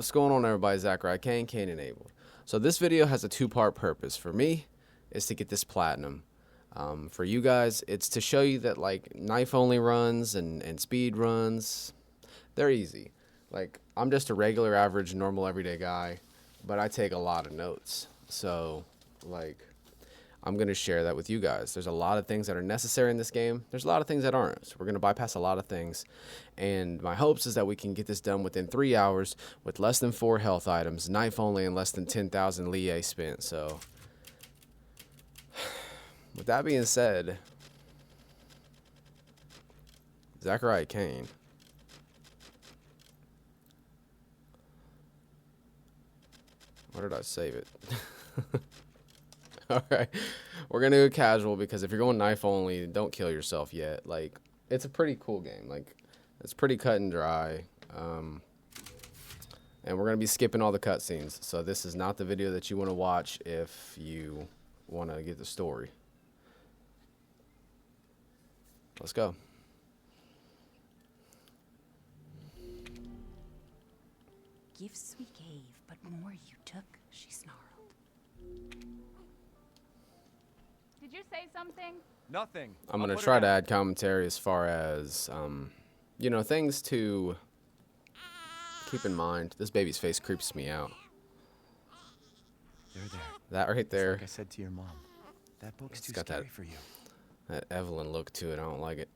What's going on, everybody? Zachariah, Kane enabled. So this video has a two-part purpose. For me, is to get this platinum. For you guys, it's to show you that like knife-only runs and speed runs, they're easy. Like, I'm just a regular, average, normal, everyday guy, but I take a lot of notes. So, like, I'm going to share that with you guys. There's a lot of things that are necessary in this game. There's a lot of things that aren't. So we're going to bypass a lot of things. And my hopes is that we can get this done within 3 hours with less than 4 health items, knife only, and less than 10,000 Lie spent. So with that being said, Zachariah Kane. Where did I save it? Alright, we're gonna go casual because if you're going knife only, don't kill yourself yet. Like, it's a pretty cool game. Like, it's pretty cut and dry. And we're gonna be skipping all the cutscenes. So this is not the video that you want to watch if you want to get the story. Let's go. Gifts we gave, but more you took, she snarled. Did you say something? Nothing. I'm gonna try to add commentary as far as, you know, things to keep in mind. This baby's face creeps me out. There. That right there. Like I said to your mom, that book's too scary for you. That Evelyn look to it. I don't like it.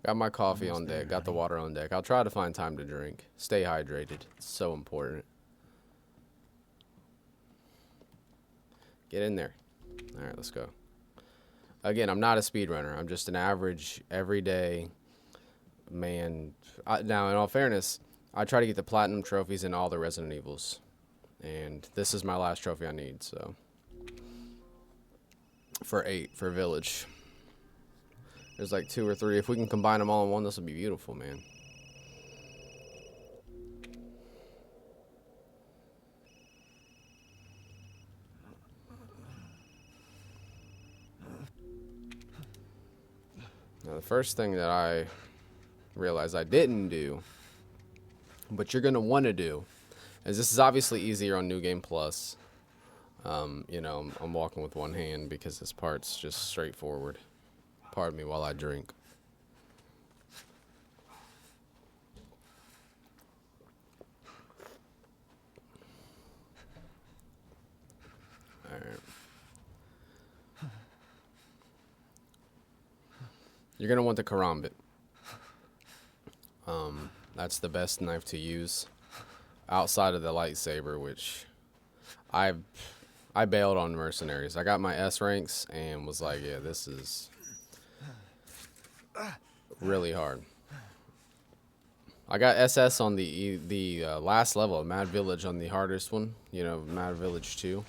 Got my coffee on deck. Got the water on deck. I'll try to find time to drink. Stay hydrated. It's so important. Get in there. All right, let's go. Again, I'm not a speedrunner. I'm just an average, everyday man. Now, in all fairness, I try to get the platinum trophies in all the Resident Evils. And this is my last trophy I need, so. For 8, for Village. There's like 2 or 3. If we can combine them all in one, this will be beautiful, man. Now, the first thing that I realized I didn't do, but you're going to want to do, is this is obviously easier on New Game Plus. You know, I'm walking with one hand because this part's just straightforward. Pardon me while I drink. All right. You're going to want the karambit. That's the best knife to use outside of the lightsaber, which I bailed on mercenaries. I got my S ranks and was like, yeah, this is really hard. I got SS on the last level of Mad Village on the hardest one, you know, Mad Village 2.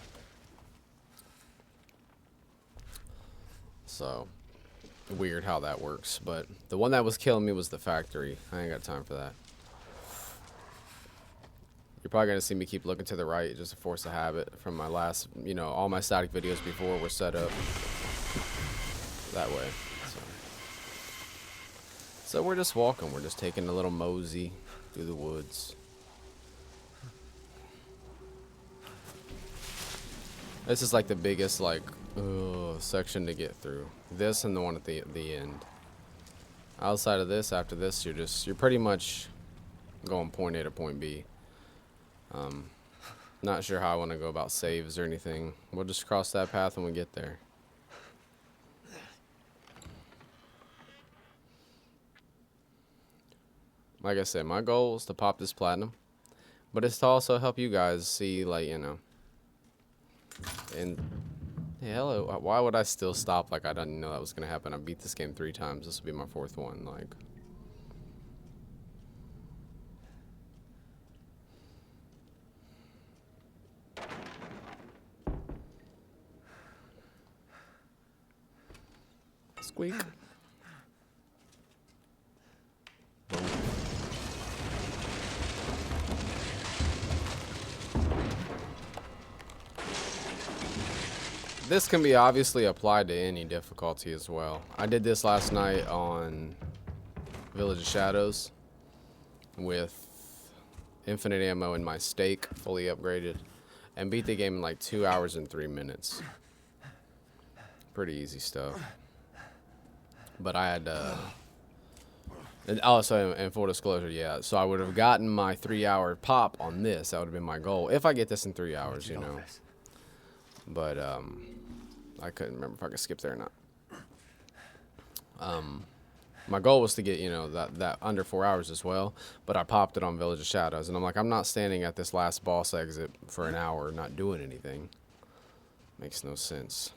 So weird how that works, but the one that was killing me was the factory. I ain't got time for that. You're probably gonna see me keep looking to the right, just a force of habit from my last, you know, all my static videos before were set up that way. So we're just walking, we're just taking a little mosey through the woods. This is like the biggest like section to get through. This and the one at the end. Outside of this, after this, you're pretty much going point A to point B. Not sure how I want to go about saves or anything. We'll just cross that path when we get there. Like I said, my goal is to pop this platinum, but it's to also help you guys see, like, you know, and hey, hello, why would I still stop like I didn't know that was gonna happen? I beat this game 3 times. This will be my 4th one. Like, squeak. This can be obviously applied to any difficulty as well. I did this last night on Village of Shadows. with infinite ammo and my stake fully upgraded, and beat the game in like 2 hours and 3 minutes. Pretty easy stuff. But I had and also, in full disclosure, yeah, so I would have gotten my 3-hour pop on this. That would have been my goal if I get this in 3 hours, you know. But I couldn't remember if I could skip there or not. My goal was to get, you know, that under 4 hours as well, but I popped it on Village of Shadows, and I'm like, I'm not standing at this last boss exit for an hour not doing anything. Makes no sense.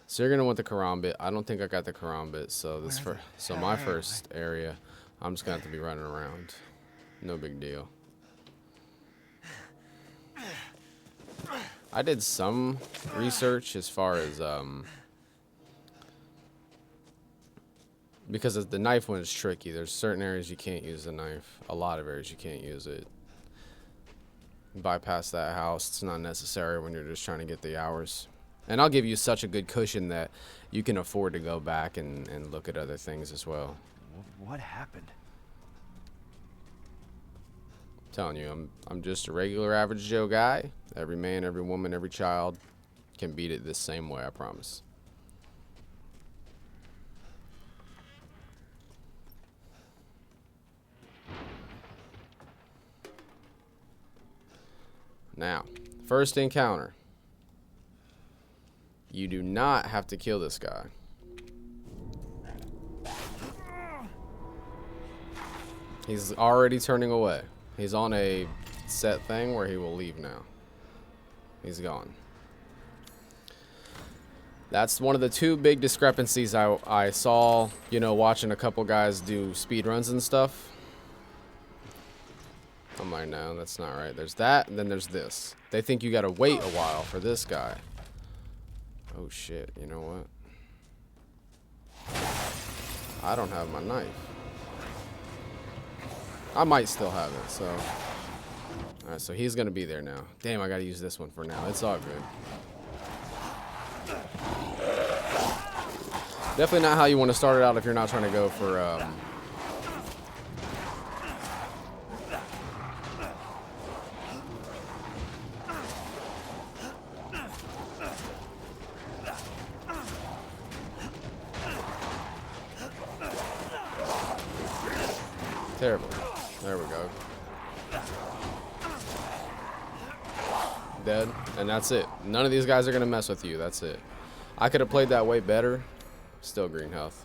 So you're gonna want the karambit. I don't think I got the karambit, so my first area, I'm just gonna have to be running around. No big deal. I did some research as far as because the knife one is tricky. There's certain areas you can't use the knife. A lot of areas you can't use it. Bypass that house. It's not necessary when you're just trying to get the hours. And I'll give you such a good cushion that you can afford to go back and look at other things as well. What happened? I'm telling you, I'm just a regular average Joe guy. Every man, every woman, every child can beat it this same way, I promise. Now, first encounter. You do not have to kill this guy. He's already turning away. He's on a set thing where he will leave now. He's gone. That's one of the two big discrepancies I saw, you know, watching a couple guys do speed runs and stuff. I'm like, no, that's not right. There's that, and then there's this. They think you gotta wait a while for this guy. Oh shit, you know what? I don't have my knife. I might still have it, so. Alright, so he's gonna be there now. Damn, I gotta use this one for now. It's all good. Definitely not how you want to start it out if you're not trying to go for, terrible. There we go. Dead. And that's it. None of these guys are going to mess with you. That's it. I could have played that way better. Still green health.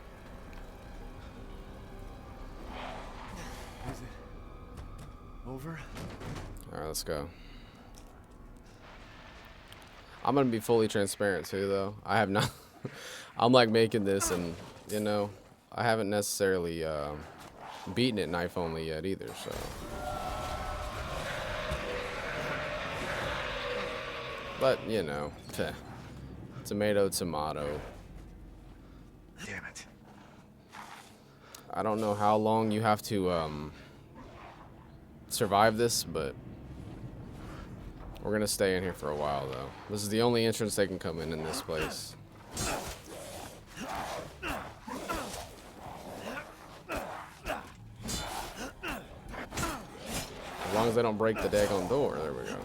Is it over? Alright, let's go. I'm going to be fully transparent too, though. I have not... I'm like making this and, you know, I haven't necessarily... beaten it knife only yet either, so but you know, tomato tomato. Damn it. I don't know how long you have to survive this, but we're gonna stay in here for a while though. This is the only entrance they can come in this place. As long as they don't break the daggone door. There we go.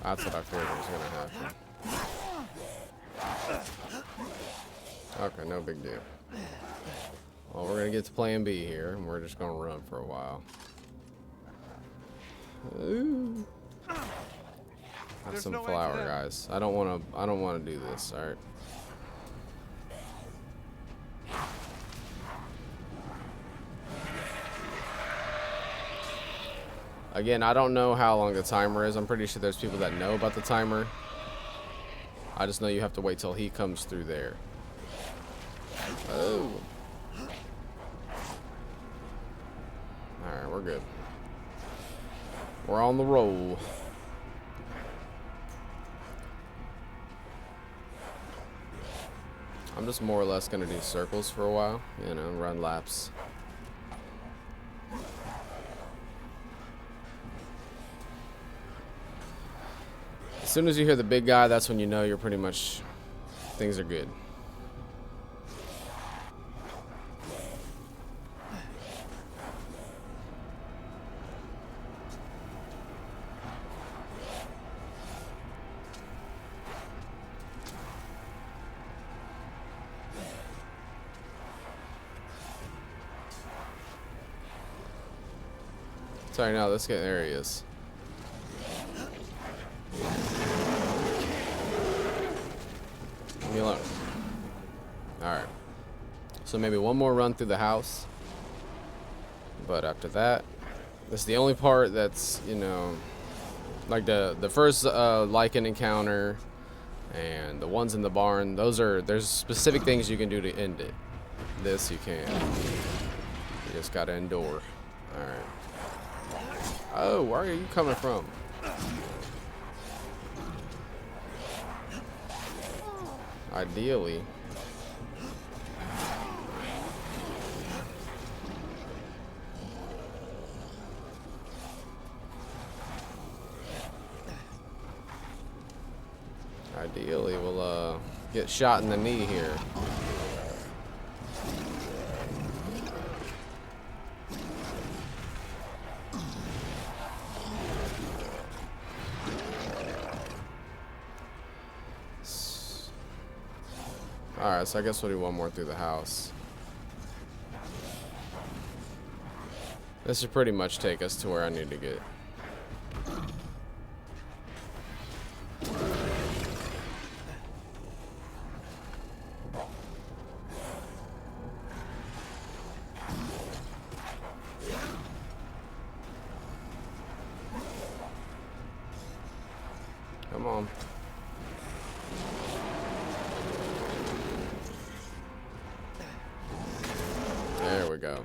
That's what I figured was gonna happen. Okay, no big deal. Well, we're gonna get to plan B here, and we're just gonna run for a while. Ooh. Have some flour, guys. I don't wanna do this, alright? Again, I don't know how long the timer is. I'm pretty sure there's people that know about the timer. I just know you have to wait till he comes through there. Oh. Alright, we're good. We're on the roll. I'm just more or less going to do circles for a while, you know, run laps. As soon as you hear the big guy, that's when you know you're pretty much, things are good. Sorry, no, let's get, there he is. Leave me alone. Alright. So maybe one more run through the house. But after that, this is the only part that's, you know, like the first lichen encounter and the ones in the barn, there's specific things you can do to end it. This you can't. You just gotta endure. Alright. Oh, where are you coming from? Ideally. Ideally, we'll get shot in the knee here. Alright, so I guess we'll do one more through the house. This should pretty much take us to where I need to get. Come on. There we go.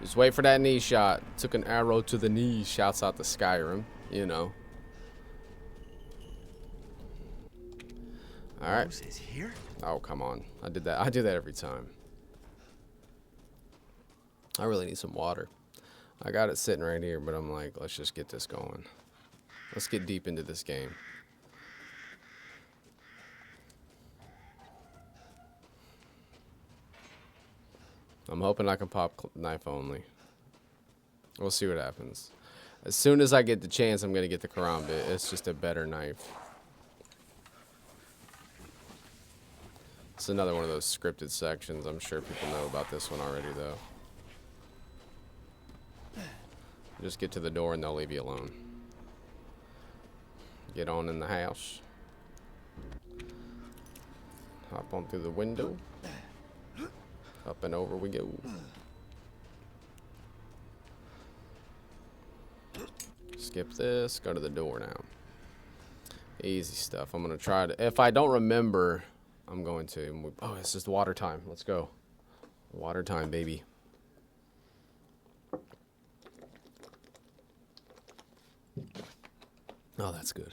Just wait for that knee shot. Took an arrow to the knee. Shouts out to Skyrim. You know. All right. Rose is here? Oh, come on. I did that. I do that every time. I really need some water. I got it sitting right here, but I'm like, let's just get this going. Let's get deep into this game. I'm hoping I can pop knife only. We'll see what happens. As soon as I get the chance, I'm going to get the karambit. It's just a better knife. It's another one of those scripted sections. I'm sure people know about this one already, though. Just get to the door and they'll leave you alone. Get on in the house. Hop on through the window. Up and over we go. Skip this. Go to the door now. Easy stuff. I'm going to try to... If I don't remember, I'm going to... Oh, it's just water time. Let's go. Water time, baby. Oh, that's good.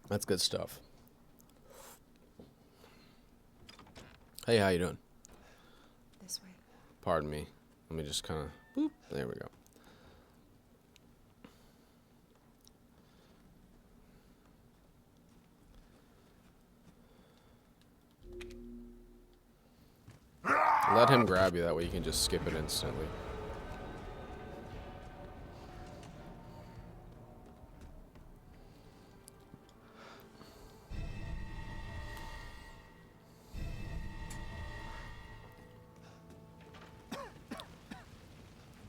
That's good stuff. Hey, how you doing? This way. Pardon me. Let me just kind of... Boop. There we go. Let him grab you. That way you can just skip it instantly.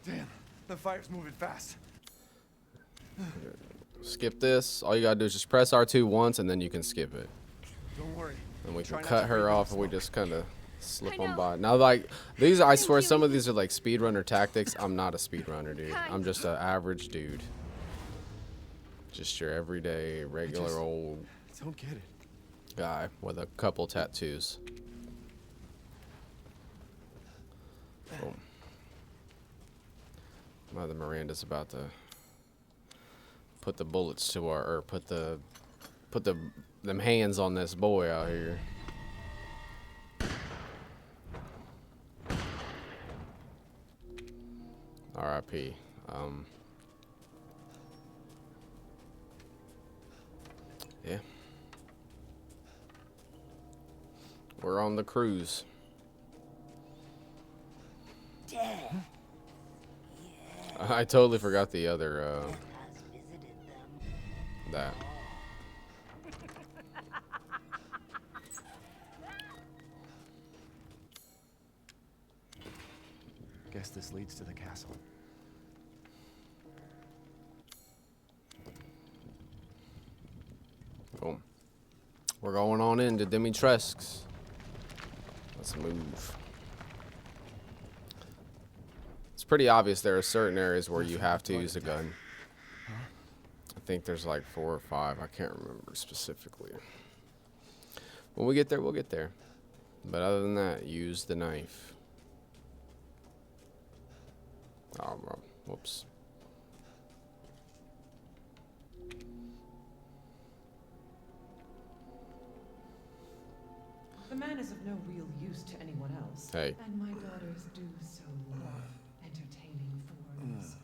Damn, the fire's moving fast. Skip this. All you gotta do is just press R2 once, and then you can skip it. Don't worry. And we Try can not cut to her breathe off, in and we smoke. just kind of slip I on know. by. Now, like these, I swear, Thank some you. of these are like speedrunner tactics. I'm not a speedrunner, dude. I'm just an average dude. Just your everyday, regular just- old Don't get it. guy with a couple tattoos. Boom. Mother Miranda's about to put the bullets to our, or put them hands on this boy out here. R.I.P. we're on the cruise. Dead. I totally forgot the other, Has visited them. that. Guess this leads to the castle. Boom. We're going on into Dimitrescu's. Let's move. It's pretty obvious there are certain areas where you have to use a gun. I think there's like 4 or 5. I can't remember specifically. When we get there, we'll get there. But other than that, use the knife. Oh, whoops. The man is of no real use to anyone else. Hey. And my daughters do so love entertaining foreigners.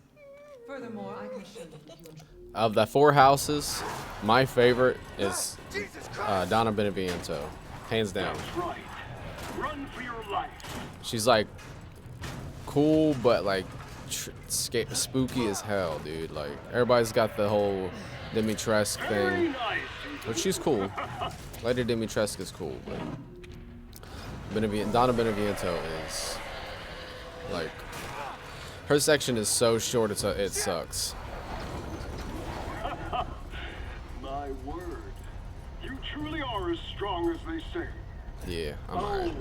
Furthermore, I can show you if you enjoy. Of the 4 houses, my favorite is Donna Beneviento. Hands down. That's right. Run for your life. She's like cool, but like spooky as hell, dude. Like everybody's got the whole Dimitrescu Very thing, nice. but she's cool. Lady Dimitrescu is cool, but Donna Beneviento is like her section is so short it sucks. My word. You truly are as strong as they say. Yeah, I'm Oh, alright.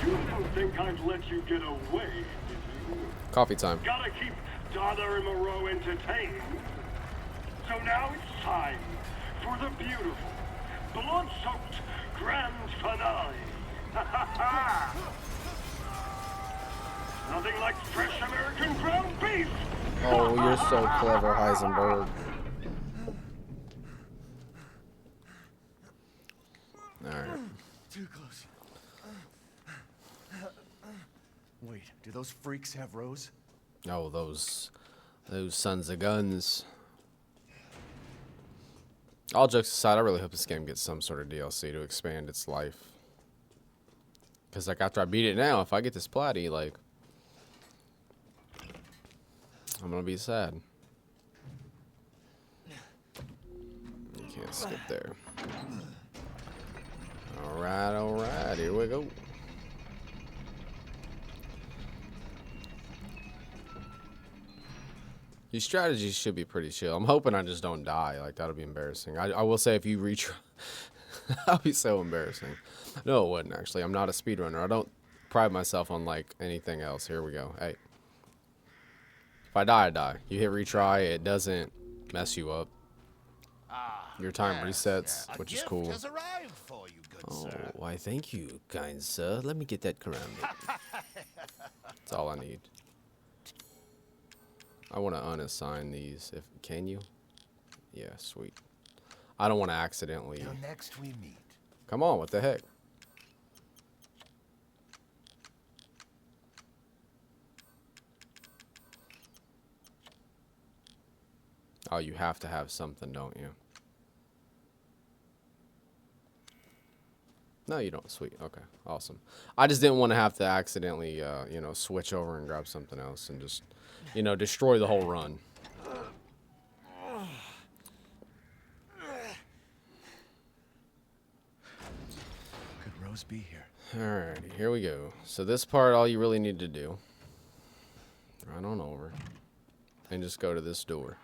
you didn't think I'd let you get away, did you? Coffee time. Gotta keep Donna and Moreau entertained. So now it's time for the beautiful, blood-soaked grand finale. Nothing like fresh American ground beef. Oh, you're so clever, Heisenberg. Alright. Too close. Wait, do those freaks have Rose? Oh, those sons of guns. All jokes aside, I really hope this game gets some sort of DLC to expand its life. Because, like, after I beat it now, if I get this platy, like, I'm going to be sad. You can't skip there. Alright, here we go. These strategies should be pretty chill. I'm hoping I just don't die. Like, that'll be embarrassing. I will say if you retry, that'll be so embarrassing. No, it wouldn't, actually. I'm not a speedrunner. I don't pride myself on, like, anything else. Here we go. Hey. If I die, I die. You hit retry, it doesn't mess you up. Your time resets, which is cool. Has arrived for you, good Oh, sir. why, thank you, kind sir. Let me get that ceramic. That's all I need. I want to unassign these. Can you? Yeah, sweet. I don't want to accidentally. Till next we meet. Come on, what the heck? Oh, you have to have something, don't you? No, you don't. Sweet. Okay, awesome. I just didn't want to have to accidentally, you know, switch over and grab something else and just, you know, destroy the whole run. Could Rose be here? Alrighty, here we go. So this part, all you really need to do, run on over, and just go to this door.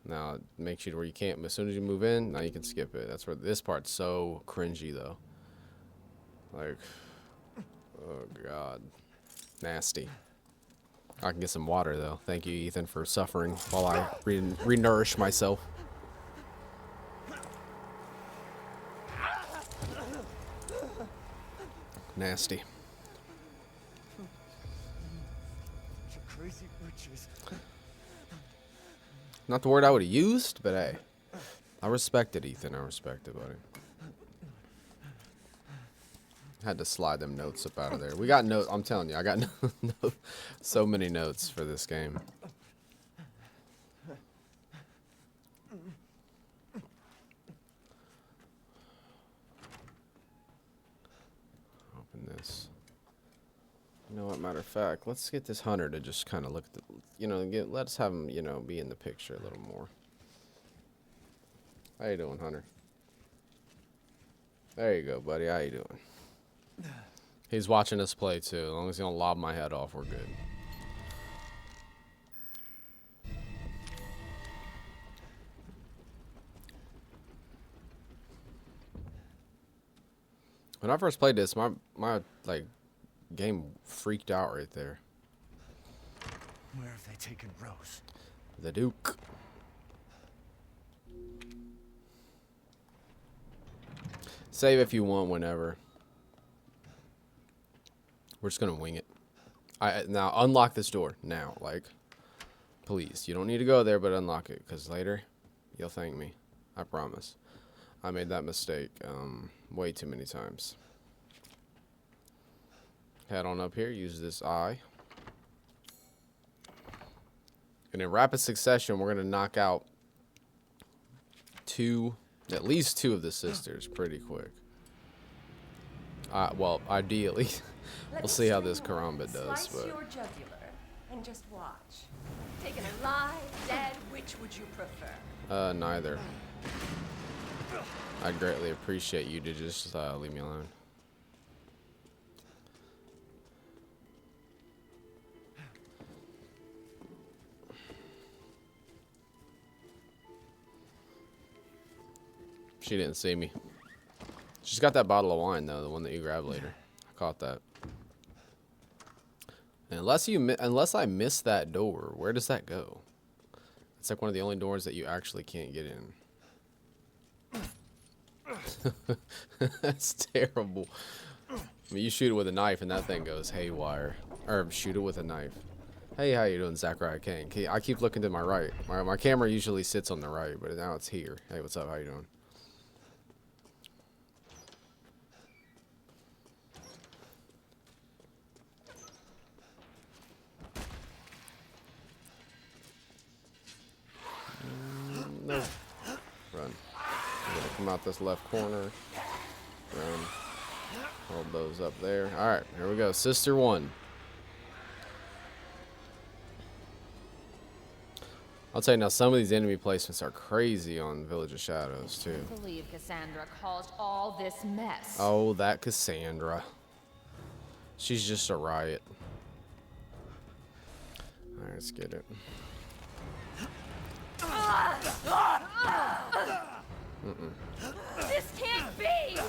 Now, it makes you to where you can't, as soon as you move in, now you can skip it. That's where this part's so cringy, though. Like, oh, God. Nasty. I can get some water, though. Thank you, Ethan, for suffering while I re-nourish myself. Nasty. Bunch of crazy witches. Not the word I would have used, but hey. I respect it, Ethan. I respect it, buddy. Had to slide them notes up out of there. We got notes. I'm telling you, I got so many notes for this game. You know what? Matter of fact, let's get this hunter to just kind of look at the, you know, let's have him, you know, be in the picture a little more. How you doing, Hunter? There you go, buddy. How you doing? He's watching us play too. As long as he don't lob my head off, we're good. When I first played this, my like game freaked out right there. Where have they taken Rose? The Duke. Save if you want whenever. We're just gonna wing it. Now unlock this door now, like, please. You don't need to go there, but unlock it, because later you'll thank me. I promise. I made that mistake way too many times. Head on up here. Use this eye. And in rapid succession, we're gonna knock out at least two of the sisters pretty quick. Well, ideally. We'll see how this karambit does. Slice But your jugular and just watch. Taken alive, dead, which would you prefer? Neither. I'd greatly appreciate you to just leave me alone. She didn't see me. She's got that bottle of wine though, the one that you grabbed later. I caught that. And unless I miss that door, where does that go? It's like one of the only doors that you actually can't get in. That's terrible. I mean, you shoot it with a knife and that thing goes haywire. Or shoot it with a knife. Hey, how you doing, Zachariah Kane? I keep looking to my right. My camera usually sits on the right, but now it's here. Hey, what's up? How you doing? No. Run. I'm gonna come out this left corner. Run. Hold those up there. Alright, here we go. Sister 1. I'll tell you now, some of these enemy placements are crazy on Village of Shadows, too. I believe Cassandra caused all this mess. Oh, that Cassandra. She's just a riot. Alright, let's get it. This can't be!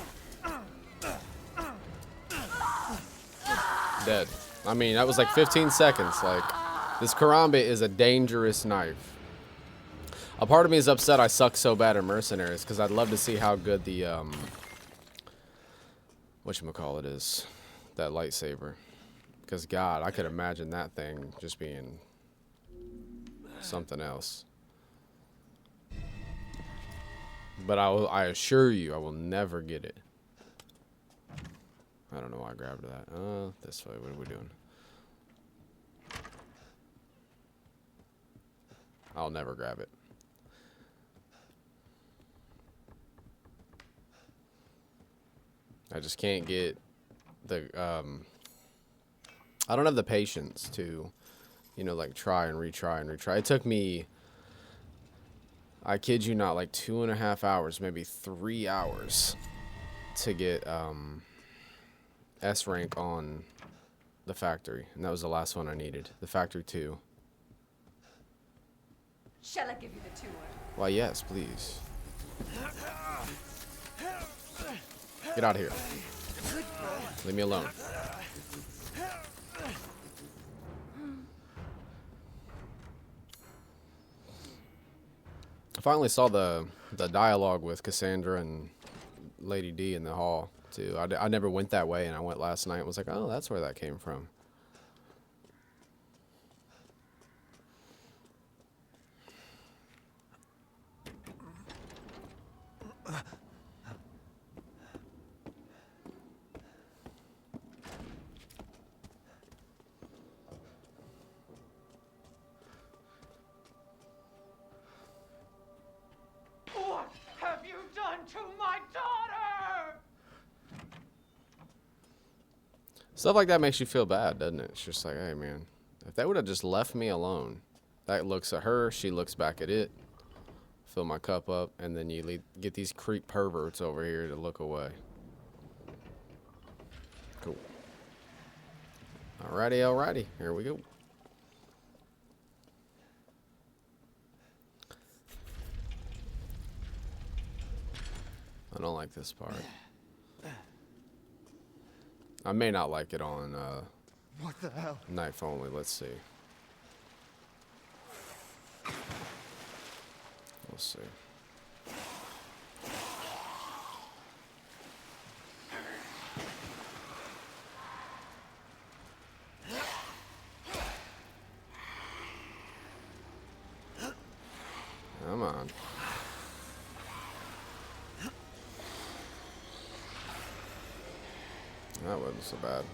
Dead. I mean, that was like 15 seconds. Like, this karambit is a dangerous knife. A part of me is upset I suck so bad at mercenaries, because I'd love to see how good the, whatchamacallit is. That lightsaber. Because, God, I could imagine that thing just being something else. But I assure you, I will never get it. I don't know why I grabbed that. This way. What are we doing? I'll never grab it. I just can't get the, I don't have the patience to, you know, like try and retry and retry. It took me, I kid you not, like 2.5 hours, maybe 3 hours to get S rank on the factory. And that was the last one I needed. The factory 2. Shall I give you the tour? Why, yes, please. Get out of here. Leave me alone. I finally saw the dialogue with Cassandra and Lady D in the hall, too. I never went that way, and I went last night and was like, oh, that's where that came from. What have you done to my daughter? Stuff like that makes you feel bad, doesn't it? It's just like, hey, man, if they would have just left me alone. That looks at her, she looks back at it. Fill my cup up, and then you get these creep perverts over here to look away. Cool. Alrighty, alrighty. Here we go. I don't like this part. I may not like it on What the hell? knife only. Let's see. We'll see. Come on. That wasn't so bad.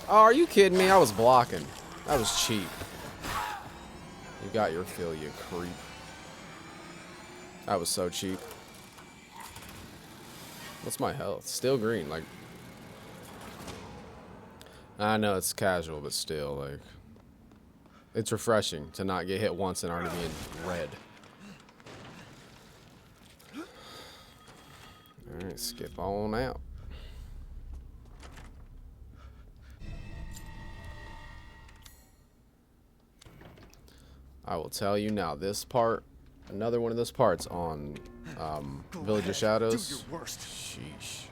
Oh, are you kidding me? I was blocking. That was cheap. You got your fill, you creep. That was so cheap. What's my health? Still green. Like, I know it's casual, but still, like, it's refreshing to not get hit once and already be in red. Alright, skip on out. I will tell you now, this part, another one of those parts on Village of Shadows. Do your worst. Sheesh.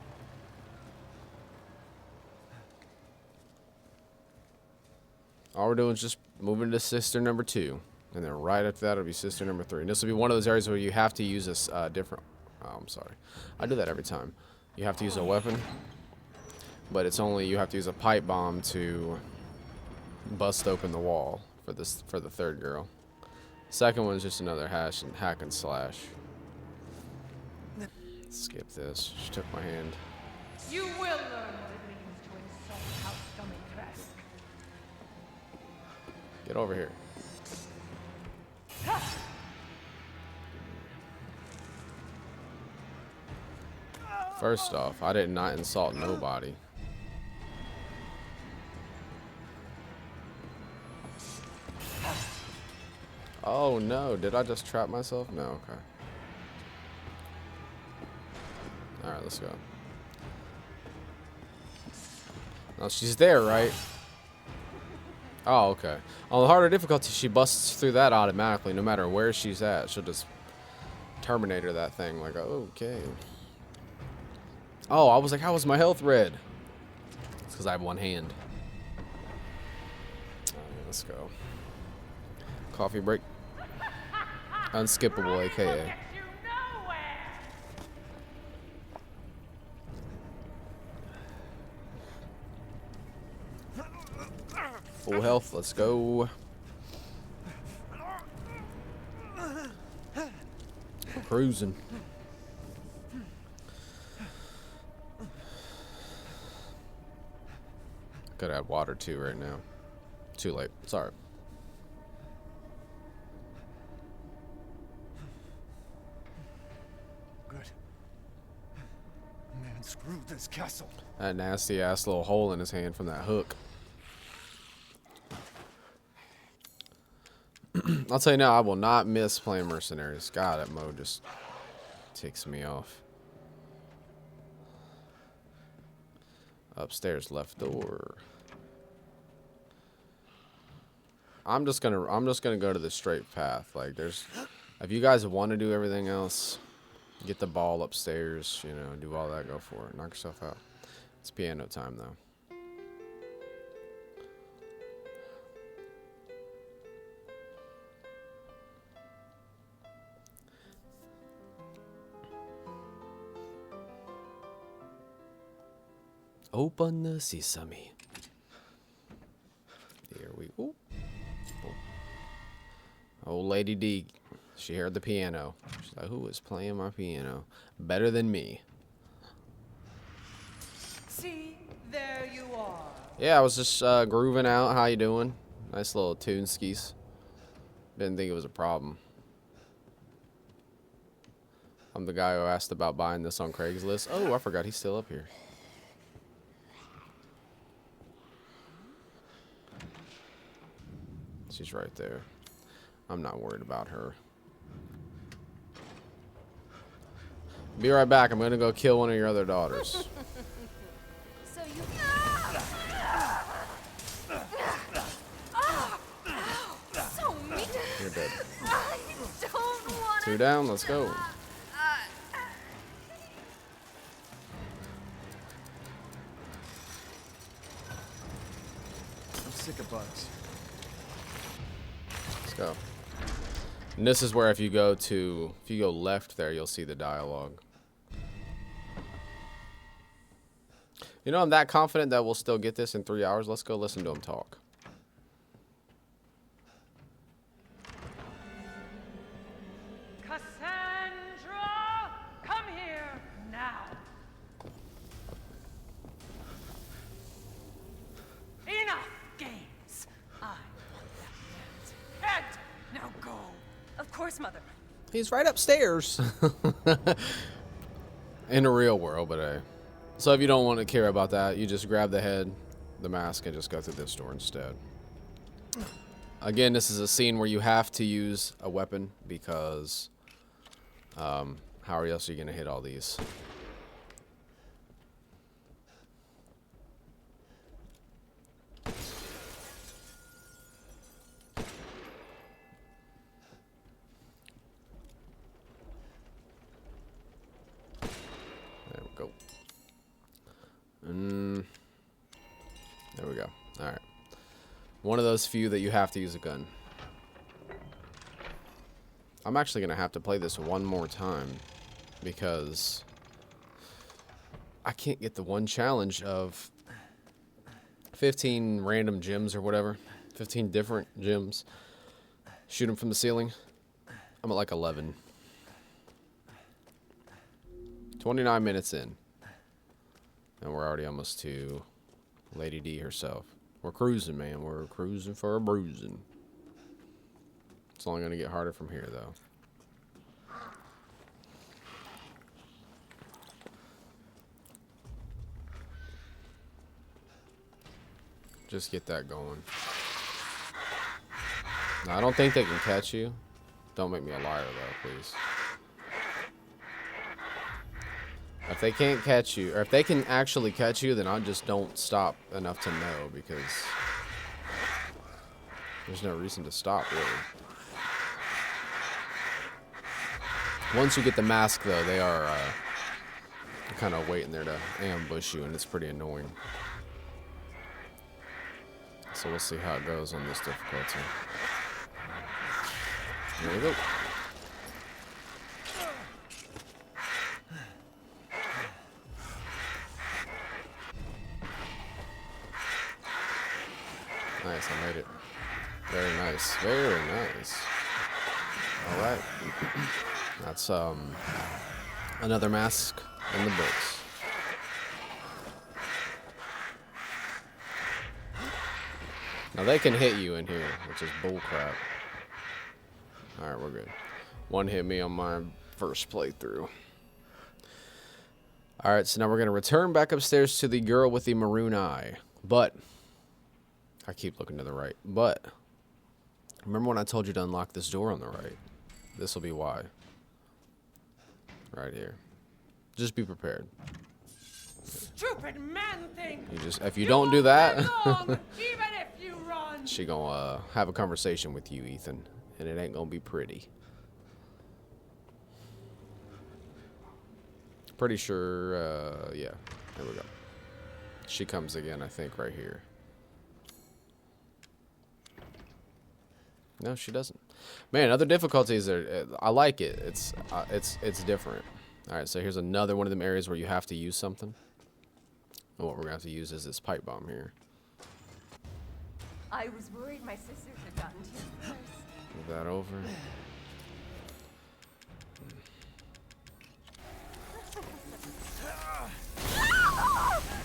All we're doing is just moving to sister number 2. And then right after that, it'll be sister number 3. And this will be one of those areas where you have to use this different... Oh, I'm sorry. I do that every time. You have to use a weapon. But it's only... You have to use a pipe bomb to bust open the wall for the third girl. Second one is just another hack and slash. Skip this. She took my hand. You will learn what it means to insult House Dummycrask. Get over here. First off, I did not insult nobody. Oh no, did I just trap myself? No, okay. Alright, let's go. Now she's there, right? Oh, okay. On the harder difficulty, she busts through that automatically, no matter where she's at. She'll just Terminator that thing, like, okay. Oh, I was like, how was my health red? It's because I have one hand. Alright, let's go. Coffee break. Unskippable, aka. Full health, let's go. Cruising. Could have water too right now. Too late. Sorry. Good. Man, screw this castle. That nasty ass little hole in his hand from that hook. I'll tell you now, I will not miss playing Mercenaries. God, that mode just ticks me off. Upstairs, left door. I'm just gonna go to the straight path. Like, there's, if you guys want to do everything else, get the ball upstairs, you know, do all that, go for it. Knock yourself out. It's piano time though. Open the sesame. Here we go. Old Lady D, she heard the piano. She's like, who is playing my piano? Better than me. See, there you are. Yeah, I was just grooving out. How you doing? Nice little tune skis. Didn't think it was a problem. I'm the guy who asked about buying this on Craigslist. Oh, I forgot he's still up here. She's right there. I'm not worried about her. Be right back. I'm gonna go kill one of your other daughters. So you. So mean. You're dead. I don't want 2 down. Let's go. I'm sick of bugs. Let's go. And this is where if you go left there, you'll see the dialogue. You know, I'm that confident that we'll still get this in 3 hours. Let's go listen to him talk. Cassandra, come here now. Enough games. I want that man's head. Now go. Of course, Mother. He's right upstairs. In the real world, but so if you don't want to care about that, you just grab the head, the mask, and just go through this door instead. Again, this is a scene where you have to use a weapon because how else are you going to hit all these? There we go. There we go. All right. One of those few that you have to use a gun. I'm actually going to have to play this one more time because I can't get the one challenge of 15 random gems or whatever. 15 different gems. Shoot them from the ceiling. I'm at like 11. 29 minutes in. And we're already almost to Lady D herself. We're cruising, man. We're cruising for a bruising. It's only going to get harder from here, though. Just get that going. Now, I don't think they can catch you. Don't make me a liar, though, please. If they can't catch you, or if they can actually catch you, then I just don't stop enough to know, because there's no reason to stop, really. Once you get the mask, though, they are kind of waiting there to ambush you, and it's pretty annoying. So we'll see how it goes on this difficulty. There we go. Nice, I made it. Very nice. Very nice. Alright. That's another mask in the books. Now they can hit you in here, which is bullcrap. Alright, we're good. One hit me on my first playthrough. Alright, so now we're going to return back upstairs to the girl with the maroon eye. But I keep looking to the right. But remember when I told you to unlock this door on the right? This will be why. Right here. Just be prepared. Stupid man thing. You just, if you don't do that, Even if you run. she gonna have a conversation with you, Ethan, and it ain't gonna be pretty. Pretty sure, yeah. There we go. She comes again, I think, right here. No, she doesn't. Man, other difficulties are. I like it. It's different. All right, so here's another one of them areas where you have to use something. And what we're gonna have to use is this pipe bomb here. I was worried my sisters had gotten to you first. Move that over.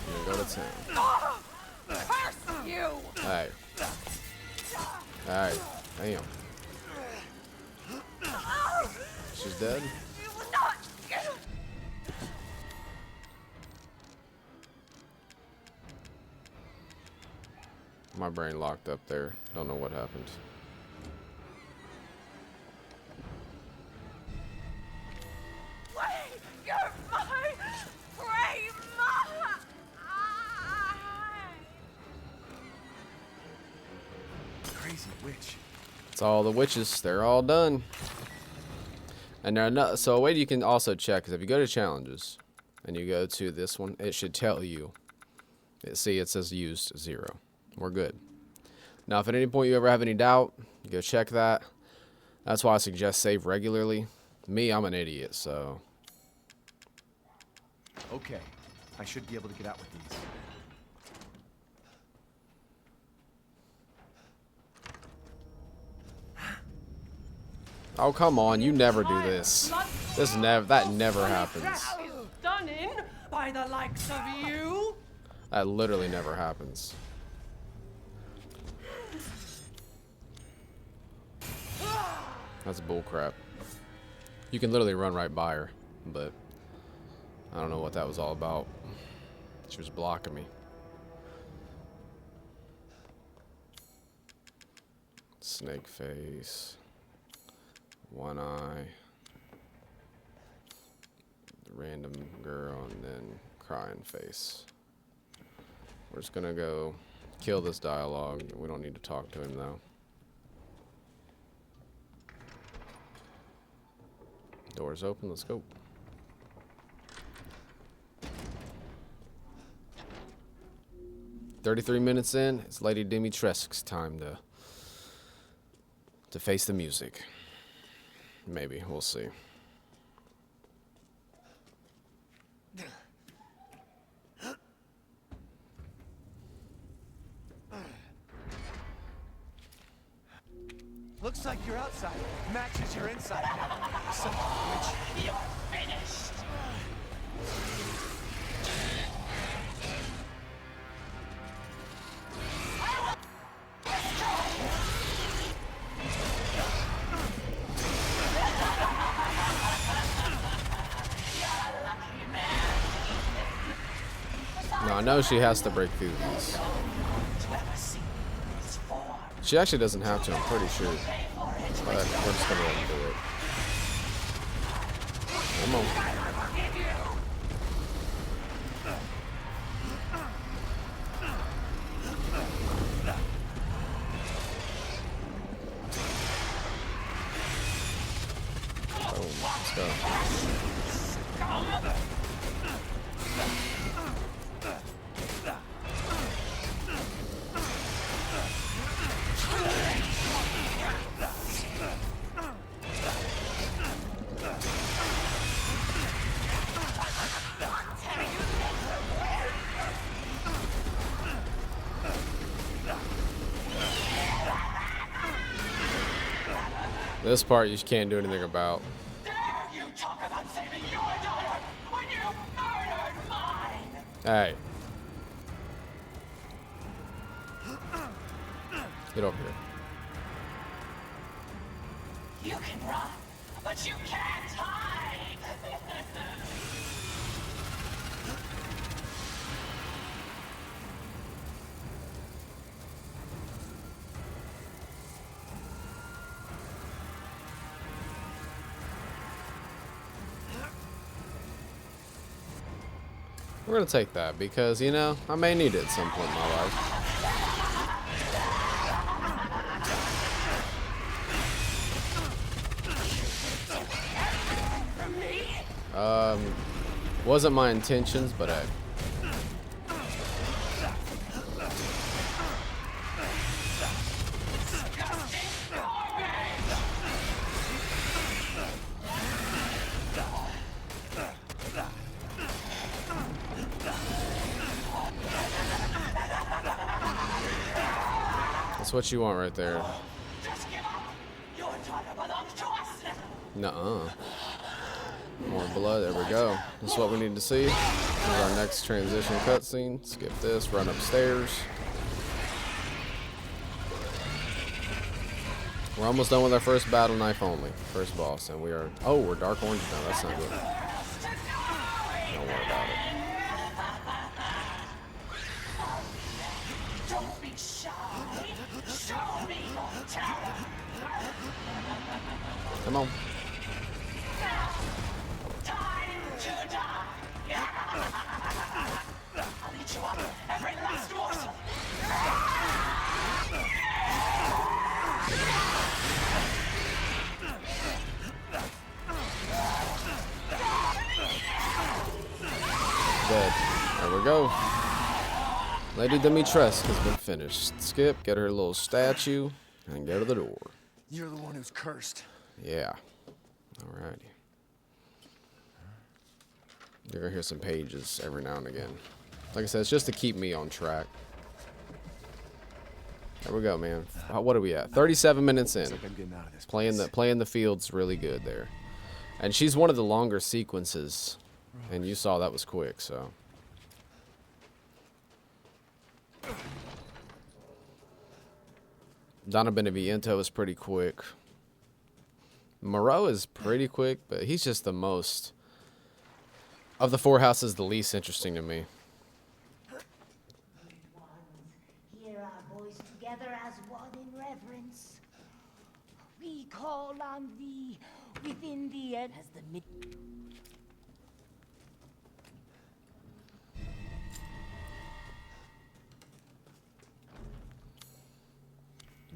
You go to town. Curse you. All right. All right. Damn. She's dead. You will not. My brain locked up there. Don't know what happened. crazy witch. It's all the witches. They're all done. And there are no, so a way you can also check is if you go to challenges and you go to this one, it should tell you. See, it says used 0. We're good. Now, if at any point you ever have any doubt, you go check that. That's why I suggest save regularly. Me, I'm an idiot, so. Okay, I should be able to get out with these. Oh, come on, you never do this. That never happens. Is done in by the likes of you. That literally never happens. That's bullcrap. You can literally run right by her, but I don't know what that was all about. She was blocking me. Snake face. One eye. Random girl, and then crying face. We're just gonna go kill this dialogue. We don't need to talk to him though. Doors open, let's go. $33 in, it's Lady Dimitrescu's time to face the music. Maybe, we'll see. Looks like your outside matches your inside now. Son of a witch. You're finished. No, I know she has to break through these. She actually doesn't have to, I'm pretty sure. But we're just gonna let her do it. Come on. Boom, let's go. This part you can't do anything about. Dare you talk about saving your daughter when you murdered mine? Hey. Get over here. You can run, but you can't hide. We're gonna take that because, you know, I may need it at some point in my life. Wasn't my intentions, but that's what you want right there. Just give up. Your daughter belongs to us now. Nuh-uh. More blood, there we go. This is what we need to see. This is our next transition cutscene. Skip this, run upstairs. We're almost done with our first battle, knife only. First boss, and we are, oh, we're dark orange now, that's not good. Don't worry about it. Don't be shy. Show me your talent. Come on. Time to die. I'll eat you up, every last morsel. dead. There we go. Lady Dimitrescu has been finished. Skip, get her little statue, and go to the door. You're the one who's cursed. Yeah. Alrighty. You're gonna hear some pages every now and again. Like I said, it's just to keep me on track. There we go, man. What are we at? 37 minutes in. Looks like I'm getting out of this Playing the field's really good there. And she's one of the longer sequences. And you saw that was quick, so. Donna Beneviento is pretty quick. Moreau is pretty quick, but he's just the most. Of the four houses, the least interesting to me. Hear our voice together as one in reverence. We call on thee within the end as the mid.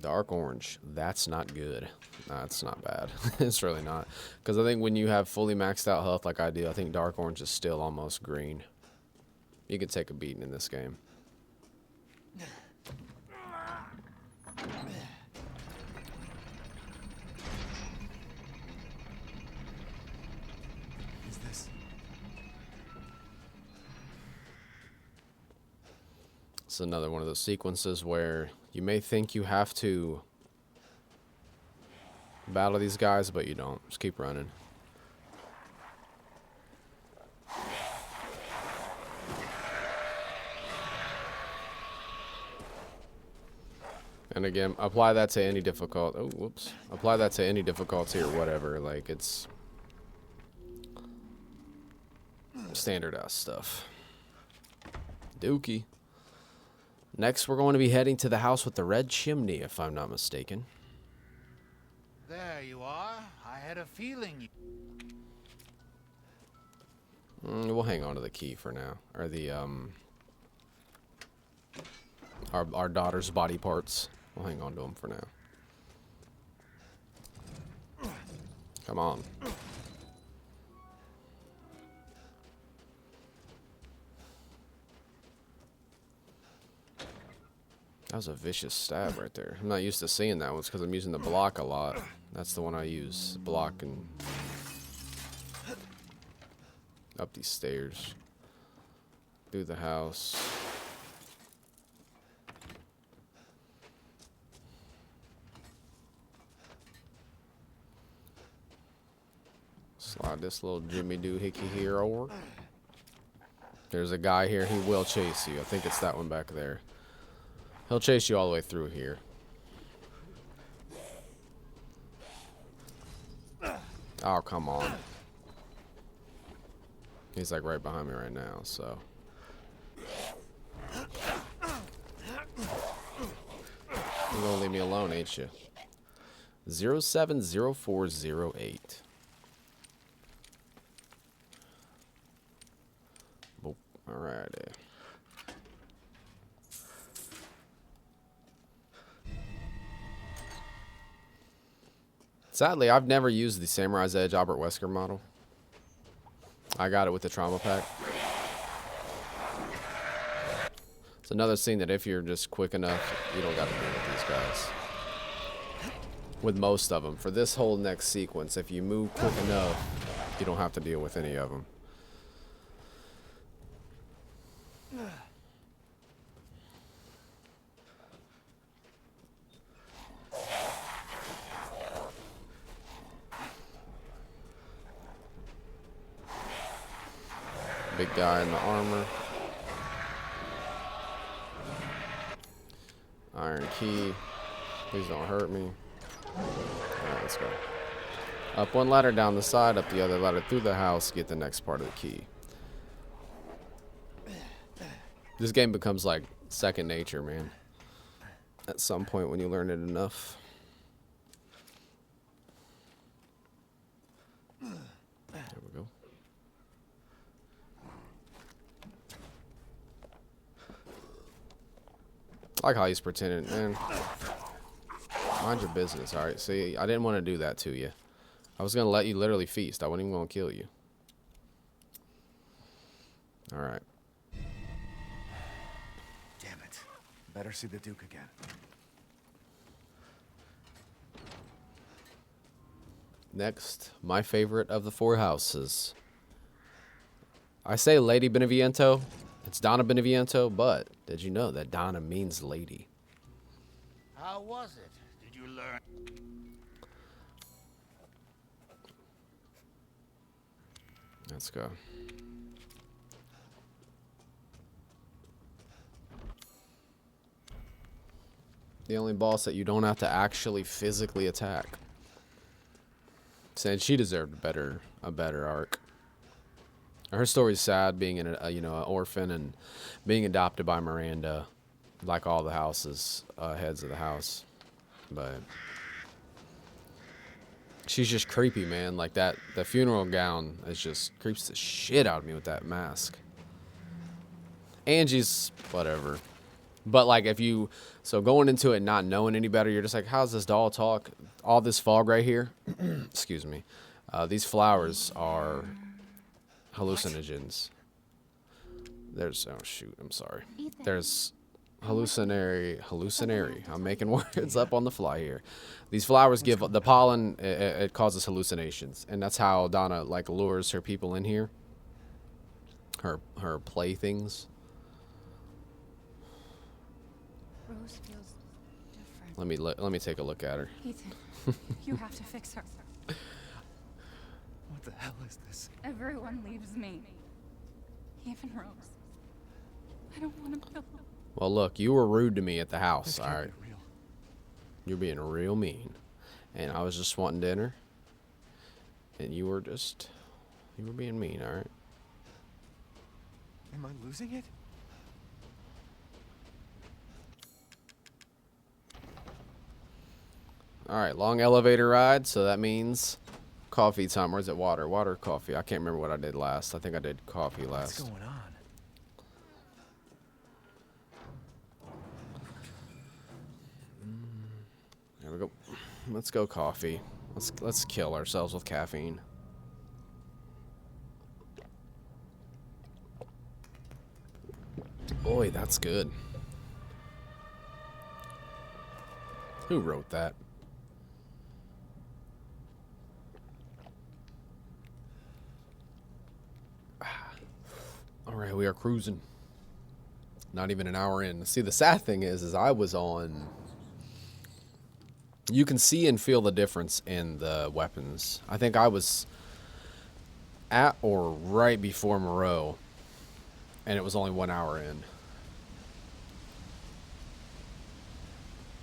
Dark orange. That's not good. Nah, it's not bad. It's really not. Because I think when you have fully maxed out health like I do, I think dark orange is still almost green. You can take a beating in this game. Is this? It's another one of those sequences where you may think you have to battle these guys, but you don't. Just keep running. And again, apply that to any difficult. Oh, whoops. Apply that to any difficulty or whatever. Like, it's standard ass stuff. Dookie. Next, we're going to be heading to the house with the red chimney, if I'm not mistaken. There you are. I had a feeling. We'll hang on to the key for now, or the our daughter's body parts. We'll hang on to them for now. Come on. That was a vicious stab right there. I'm not used to seeing that one because I'm using the block a lot. That's the one I use. Block and up these stairs. Through the house. Slide this little Jimmy Doohickey here over. There's a guy here. He will chase you. I think it's that one back there. He'll chase you all the way through here. Oh, come on. He's like right behind me right now, so. You're gonna leave me alone, ain't you? 070408. Oh, alrighty. Sadly, I've never used the Samurai's Edge Albert Wesker model. I got it with the trauma pack. It's another scene that if you're just quick enough, you don't got to deal with these guys. With most of them. For this whole next sequence, if you move quick enough, you don't have to deal with any of them. Big guy in the armor. Iron key. Please don't hurt me. Alright, let's go. Up one ladder, down the side, up the other ladder, through the house, get the next part of the key. This game becomes like second nature, man. At some point when you learn it enough. There we go. I like how he's pretending, man. Mind your business, alright? See, I didn't want to do that to you. I was going to let you literally feast. I wasn't even going to kill you. All right. Damn it. Better see the Duke again. Next, my favorite of the 4 houses. I say Lady Beneviento. It's Donna Beneviento, but did you know that Donna means lady? How was it? Did you learn? Let's go. The only boss that you don't have to actually physically attack. Saying she deserved a better arc. Her story's sad, being an orphan and being adopted by Miranda, like all the houses, heads of the house. But she's just creepy, man. Like that, the funeral gown is just creeps the shit out of me with that mask. Angie's whatever. But like so going into it not knowing any better, you're just like, how's this doll talk? All this fog right here, excuse me. These flowers are hallucinogens. There's, oh shoot, I'm sorry. There's hallucinatory. I'm making words up on the fly here. These flowers give the pollen, it causes hallucinations. And that's how Donna like lures her people in here. Her playthings. Rose feels different. Let me take a look at her. Ethan, you have to fix her. What the hell is this? Everyone leaves me. Even Rose. I don't want to kill her. Well, look, you were rude to me at the house, This all can't right? be real. You're being real mean. And I was just wanting dinner. And you were being mean, all right? Am I losing it? All right, long elevator ride, so that means coffee time. Where's it? Water, coffee. I can't remember what I did last. I think I did coffee last. What's going on? There we go. Let's go coffee. Let's kill ourselves with caffeine. Boy, that's good. Who wrote that? All right, we are cruising. Not even an hour in. See, the sad thing is I was on... You can see and feel the difference in the weapons. I think I was at or right before Moreau, and it was only 1 hour in.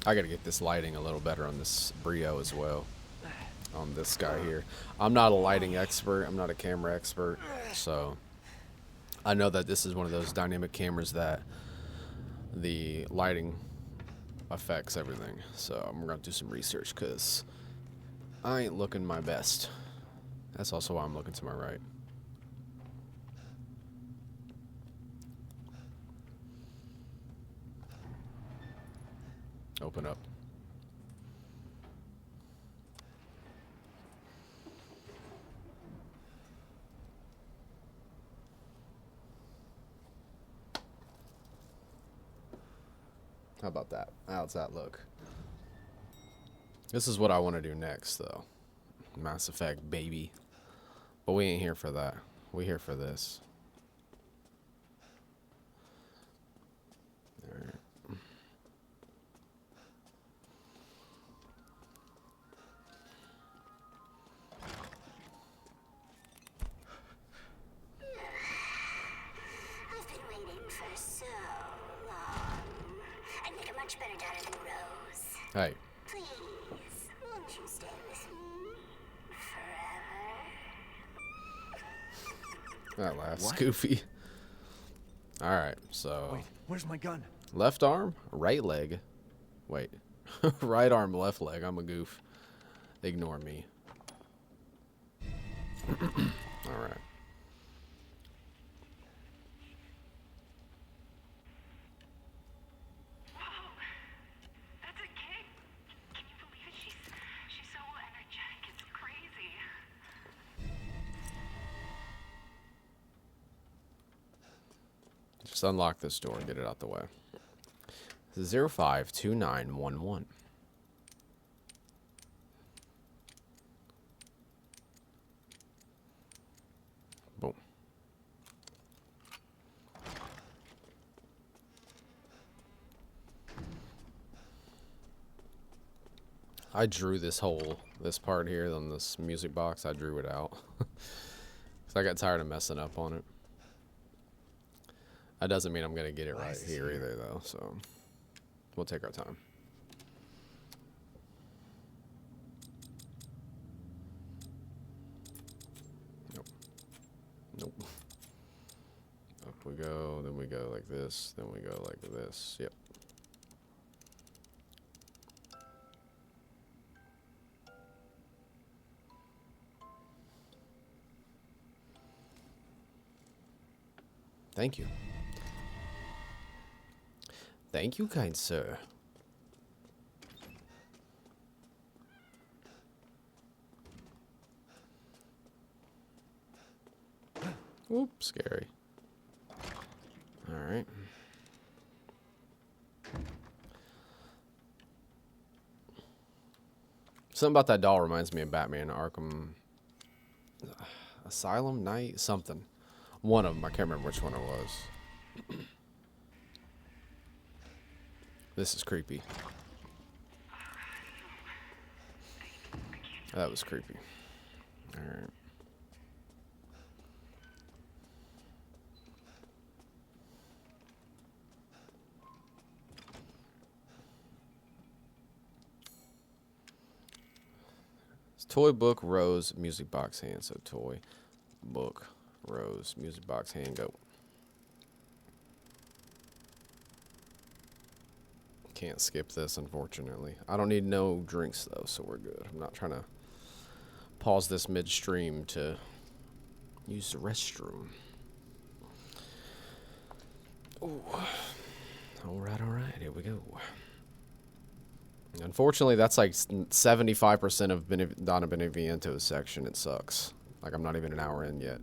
I gotta get this lighting a little better on this Brio as well. On this guy here. I'm not a lighting expert. I'm not a camera expert. So I know that this is one of those dynamic cameras that the lighting affects everything. So I'm gonna do some research because I ain't looking my best. That's also why I'm looking to my right. Open up. How about that? How's that look? This is what I want to do next, though. Mass Effect, baby. But we ain't here for that. We here for this. Alright. I've been waiting for so long. I'd make a much better daughter than Rose. Hey. Please, won't you stay with me forever? That last Goofy. Alright, so... Wait, where's my gun? Left arm, right leg. Wait. Right arm, left leg. I'm a goof. Ignore me. Alright. That's a kid. Can you believe it? She's so energetic. It's crazy. Just unlock this door and get it out the way. 052911. Boom. I drew this part here on this music box. I drew it out. Cause I got tired of messing up on it. That doesn't mean I'm gonna get it right here either, though. So we'll take our time. Nope. Nope. Up we go. Then we go like this. Then we go like this. Yep. Thank you. Thank you, kind sir. Whoop, scary. All right. Something about that doll reminds me of Batman Arkham Asylum Night, something. One of them. I can't remember which one it was. This is creepy. That was creepy. Alright. It's toy, book, rose, music box, hand. So toy, book, rose, music box, hand, go. Can't skip this, unfortunately. I don't need no drinks, though, so we're good. I'm not trying to pause this midstream to use the restroom. Ooh. Alright, here we go. Unfortunately, that's like 75% of Donna Beneviento's section. It sucks. Like, I'm not even an hour in yet.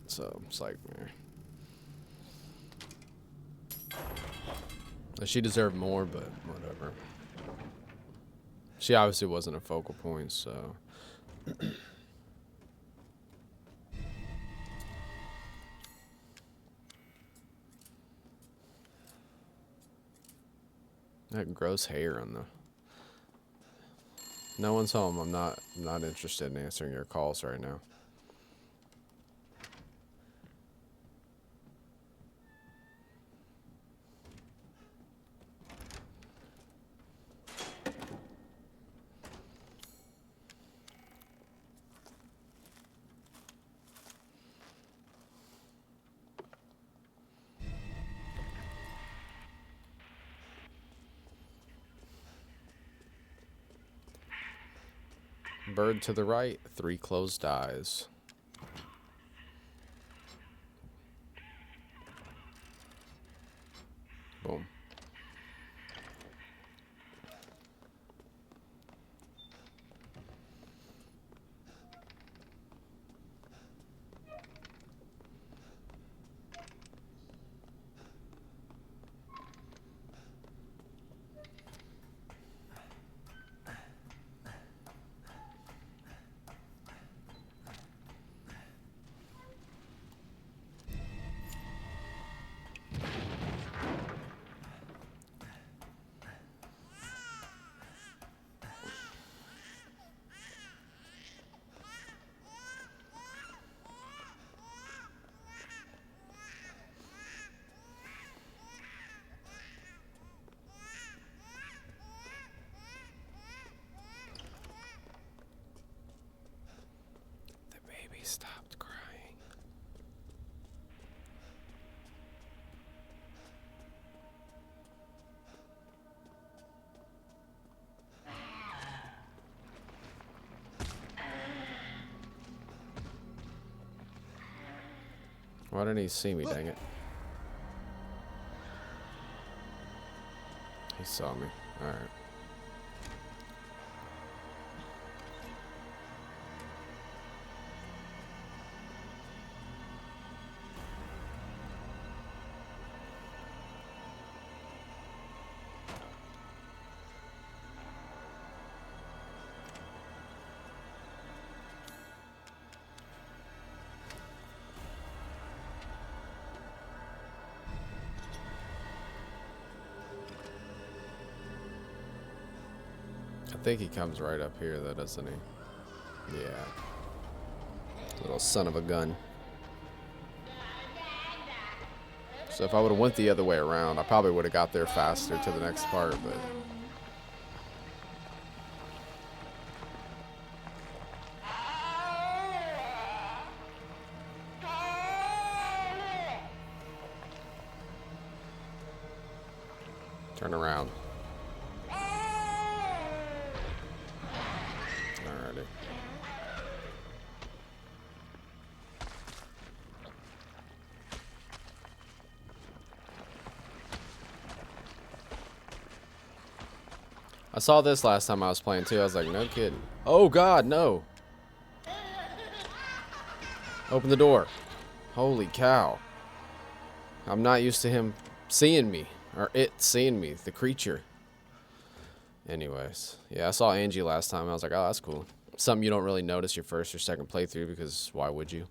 So, it's like, she deserved more, but whatever. She obviously wasn't a focal point, so. That gross hair on the. No one's home. I'm not interested in answering your calls right now. Bird to the right, 3 closed eyes. Boom. He stopped crying. Why didn't he see me, dang it? He saw me. Alright. think he comes right up here, though, doesn't he? Yeah. Little son of a gun. So if I would have went the other way around, I probably would have got there faster to the next part, but... Turn around. Alrighty. I saw this last time I was playing too. I was like, no kidding. Oh God, no. Open the door. Holy cow. I'm not used to him seeing me. Or it seeing me, the creature. Anyways, yeah, I saw Angie last time. I was like, oh, that's cool. Something you don't really notice your first or second playthrough, because why would you?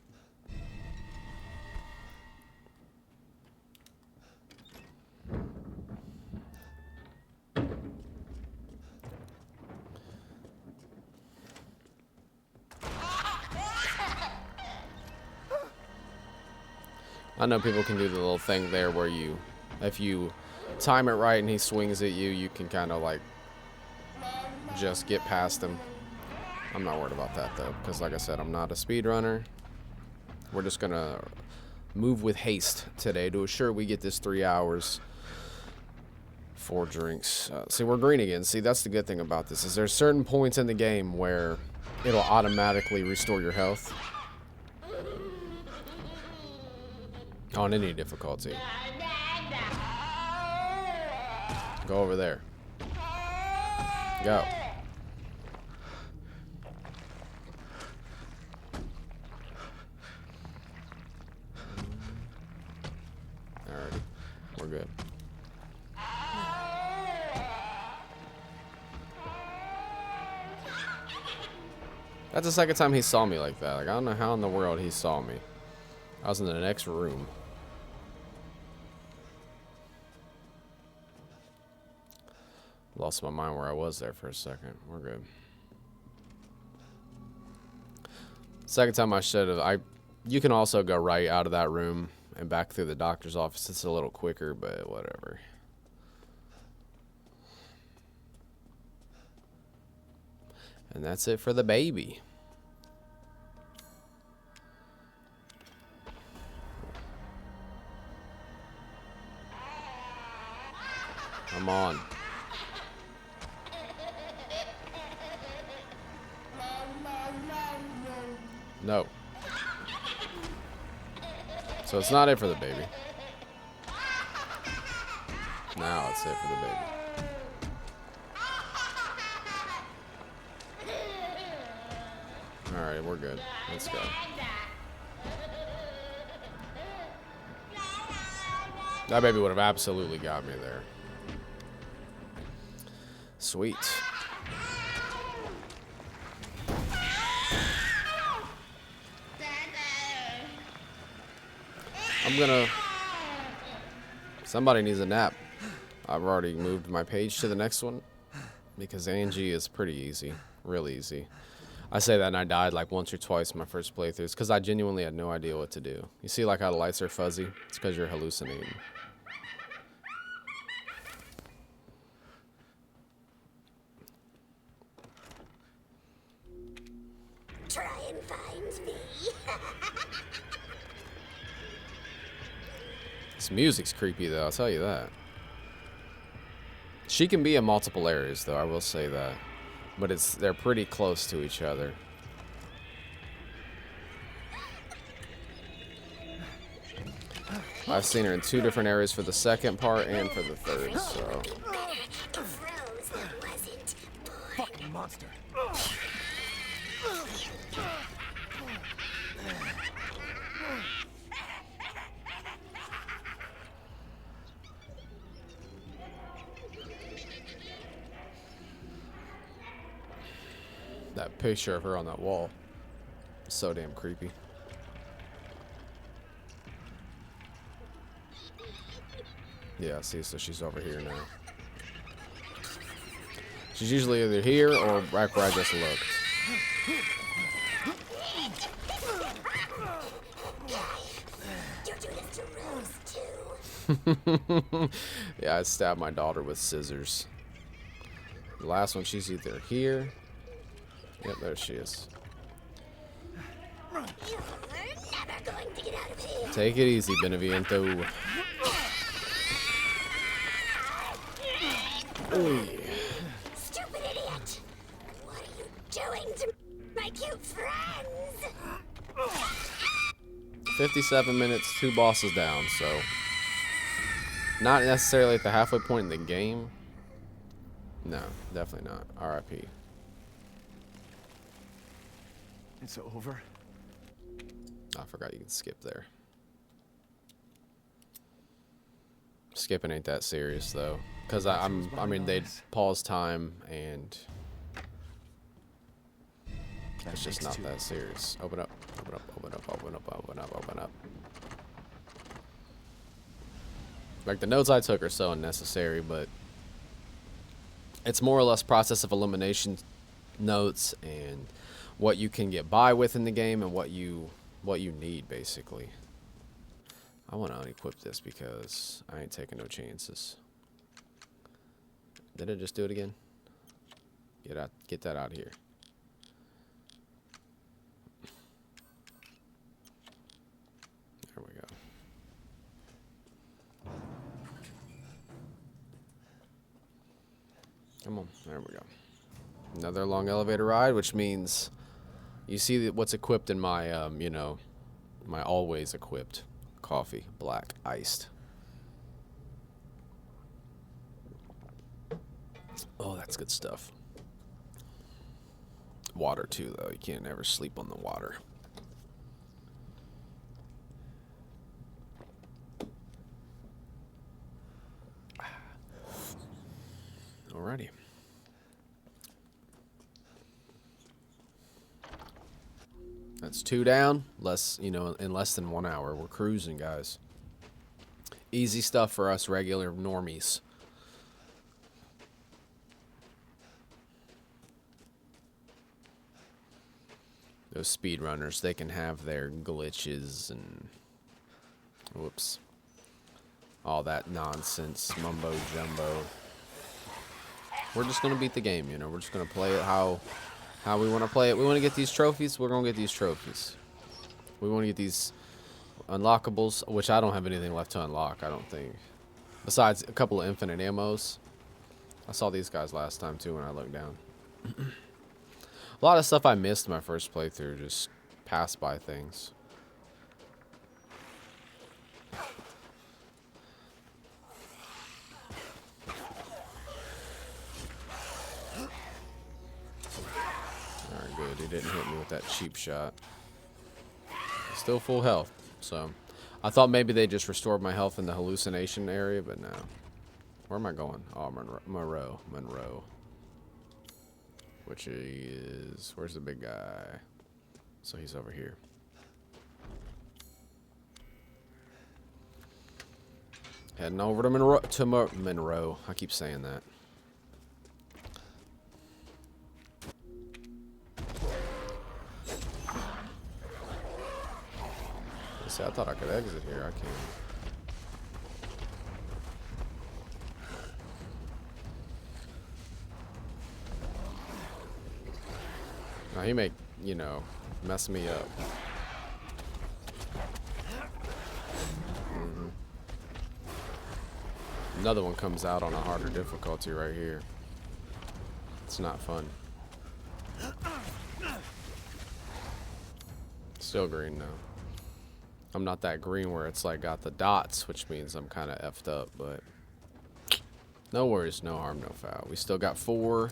I know people can do the little thing there where you, if you time it right and he swings at you, you can kind of like just get past him. I'm not worried about that though, because like I said, I'm not a speedrunner. We're just gonna move with haste today to assure we get this 3 hours. 4 drinks. See, we're green again. See, that's the good thing about this, is there's certain points in the game where it'll automatically restore your health on any difficulty. Go over there. Go. Alrighty. We're good. That's the second time he saw me like that. Like, I don't know how in the world he saw me. I was in the next room. Lost my mind where I was there for a second. We're good. Second time I should have. You can also go right out of that room and back through the doctor's office. It's a little quicker, but whatever. And that's it for the baby. Come on. No. So it's not it for the baby. Now it's it for the baby. Alright, we're good. Let's go. That baby would have absolutely got me there. Sweet. I'm gonna... Somebody needs a nap. I've already moved my page to the next one because Angie is pretty easy. Real easy. I say that and I died like once or twice in my first playthroughs because I genuinely had no idea what to do. You see like how the lights are fuzzy? It's because you're hallucinating. Try and find me. This music's creepy though, I'll tell you that. She can be in multiple areas though, I will say that. But they're pretty close to each other. I've seen her in 2 different areas for the second part and for the third, so. Fucking monster. That picture of her on that wall is so damn creepy. Yeah, see, so she's over here now. She's usually either here or right where I just looked. Yeah, I stabbed my daughter with scissors. The last one, she's either here. Yep, there she is. Take it easy, Beneviento. Ooh. Stupid idiot! What are you doing to my cute friends? 57 minutes, 2 bosses down, so not necessarily at the halfway point in the game. No, definitely not. RIP. It's over. I forgot you can skip there. Skipping ain't that serious though, because I mean they pause time and it's just not that serious. Open up, open up, open up, open up, open up, open up. Like the notes I took are so unnecessary, but it's more or less process of elimination notes and what you can get by with in the game and what you need basically. I want to unequip this because I ain't taking no chances. Did it just do it again? Get that out of here. There we go. Come on, there we go. Another long elevator ride, which means you see what's equipped in my, you know, my always equipped coffee, black, iced. Oh, that's good stuff. Water too, though. You can't ever sleep on the water. Alrighty. That's 2 down. Less, you know, in less than 1 hour. We're cruising, guys. Easy stuff for us regular normies. Those speedrunners, they can have their glitches and whoops, all that nonsense, mumbo jumbo. We're just gonna beat the game, you know. We're just gonna play it how we want to play it. We want to get these trophies. We're gonna get these trophies. We want to get these unlockables, which I don't have anything left to unlock, I don't think, besides a couple of infinite ammos. I saw these guys last time too when I looked down. A lot of stuff I missed my first playthrough, just passed by things. Alright, good. He didn't hit me with that cheap shot. Still full health, so I thought maybe they just restored my health in the hallucination area, but no. Where am I going? Oh, Monroe. Which is, where's the big guy? So he's over here. Heading over to Monroe. I keep saying that. See, I thought I could exit here. I can't. Now he may, you know, mess me up. Another one comes out on a harder difficulty right here. It's not fun. Still green though. I'm not that green where it's like got the dots, which means I'm kind of effed up, but no worries, no harm, no foul. We still got 4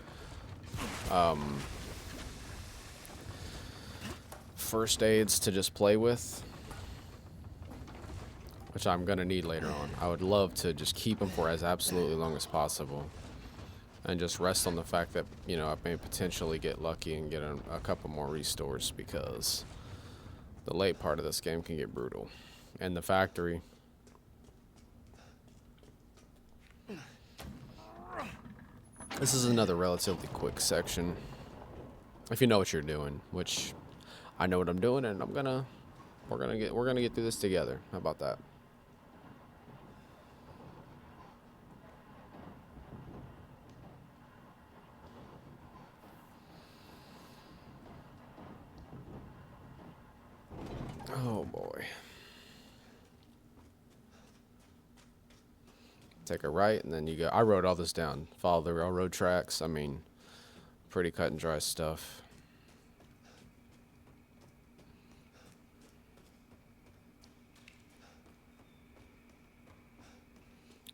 first aids to just play with, which I'm gonna need later on. I would love to just keep them for as absolutely long as possible and just rest on the fact that, you know, I may potentially get lucky and get a couple more restores, because the late part of this game can get brutal. And the factory, This is another relatively quick section. If you know what you're doing, which I know what I'm doing, and we're gonna get through this together. How about that? Oh boy. Take a right, and then you go. I wrote all this down. Follow the railroad tracks. I mean, pretty cut and dry stuff.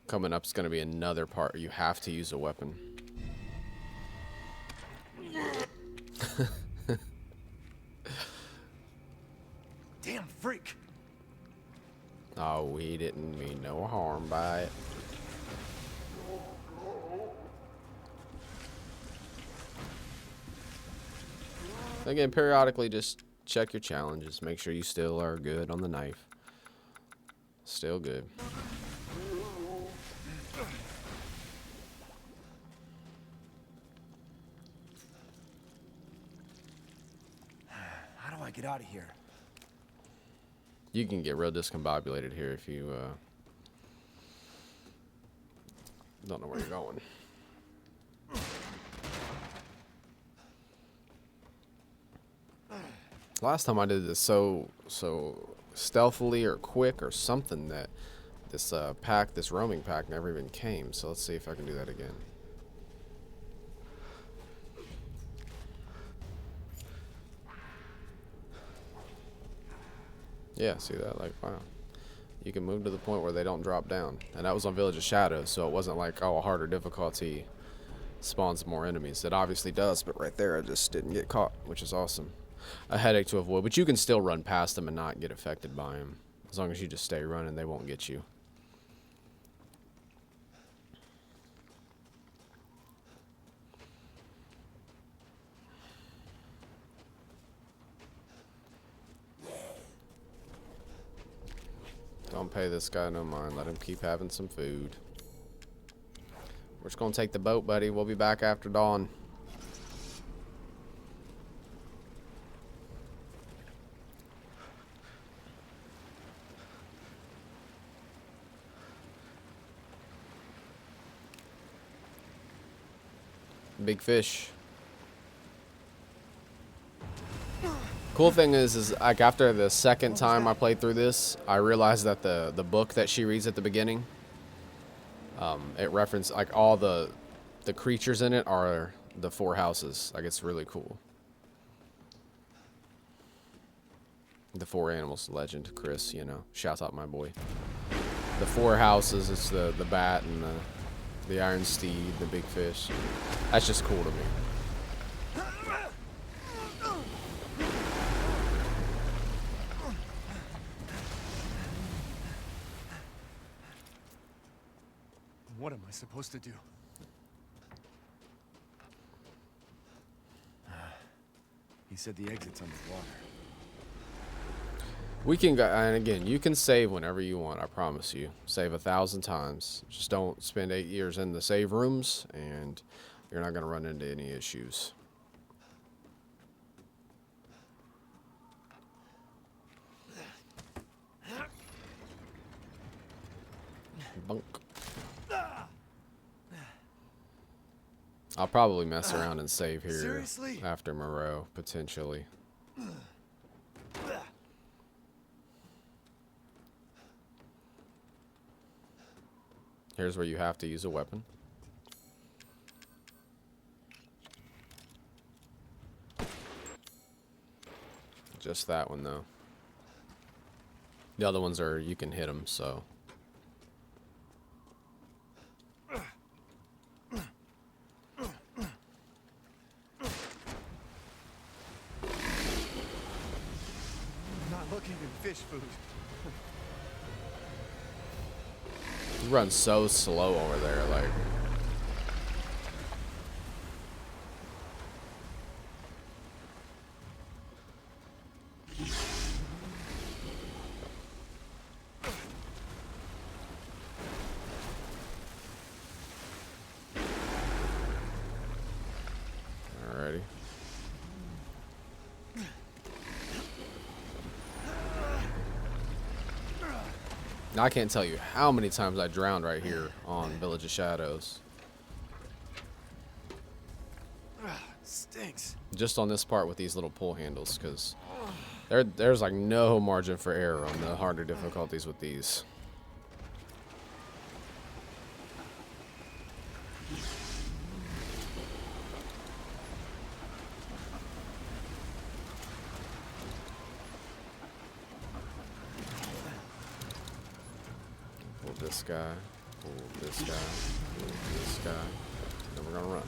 Coming up is going to be another part where you have to use a weapon. Damn freak. Oh, we didn't mean no harm by it. Again, periodically just check your challenges. Make sure you still are good on the knife. Still good. How do I get out of here? You can get real discombobulated here if you don't know where you're going. Last time I did this so stealthily or quick or something that this this roaming pack never even came. So let's see if I can do that again. Yeah, see that? Like, wow. You can move to the point where they don't drop down. And that was on Village of Shadows, so it wasn't like, oh, a harder difficulty spawns more enemies. It obviously does, but right there I just didn't get caught, which is awesome. A headache to avoid, but you can still run past them and not get affected by them. As long as you just stay running, they won't get you. Don't pay this guy no mind. Let him keep having some food. We're just gonna take the boat, buddy. We'll be back after dawn. Big fish. Cool thing is like after the second time I played through this, I realized that the book that she reads at the beginning, it referenced like all the creatures in it are the 4 houses. Like it's really cool. The 4 animals legend, Chris, you know, shout out my boy. The 4 houses, it's the bat and the iron steed, the big fish. That's just cool to me. What am I supposed to do? He said the exit's underwater. We can go, and again, you can save whenever you want. I promise you, save 1,000 times. Just don't spend 8 years in the save rooms, and you're not gonna run into any issues. Bunk. I'll probably mess around and save here. Seriously? After Moreau, potentially. Here's where you have to use a weapon. Just that one, though. The other ones are, you can hit them, so. Not looking at fish food. You run so slow over there, like. Now, I can't tell you how many times I drowned right here on Village of Shadows. Stinks. Just on this part with these little pull handles, because there's like no margin for error on the harder difficulties with these. Pull this guy, pull this guy, pull this guy, then we're gonna run.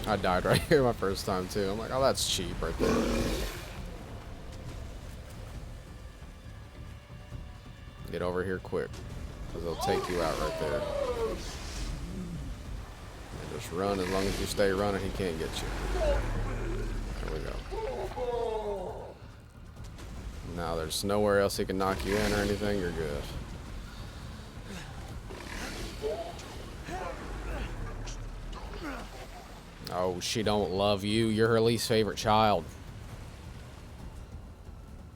I died right here my first time too. I'm like, oh, that's cheap right there. Get over here quick, because they'll take you out right there. And just run. As long as you stay running, he can't get you. There we go. Now there's nowhere else he can knock you in or anything. You're good. Oh, she don't love you. You're her least favorite child.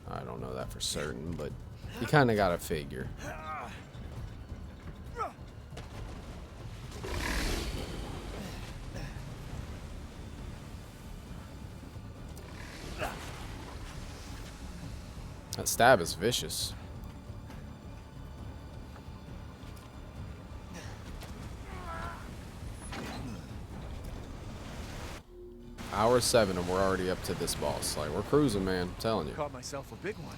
I don't know that for certain, but you kind of got to figure. That stab is vicious. Hour 7 and we're already up to this boss. Like, we're cruising, man. I'm telling you. Caught myself a big one.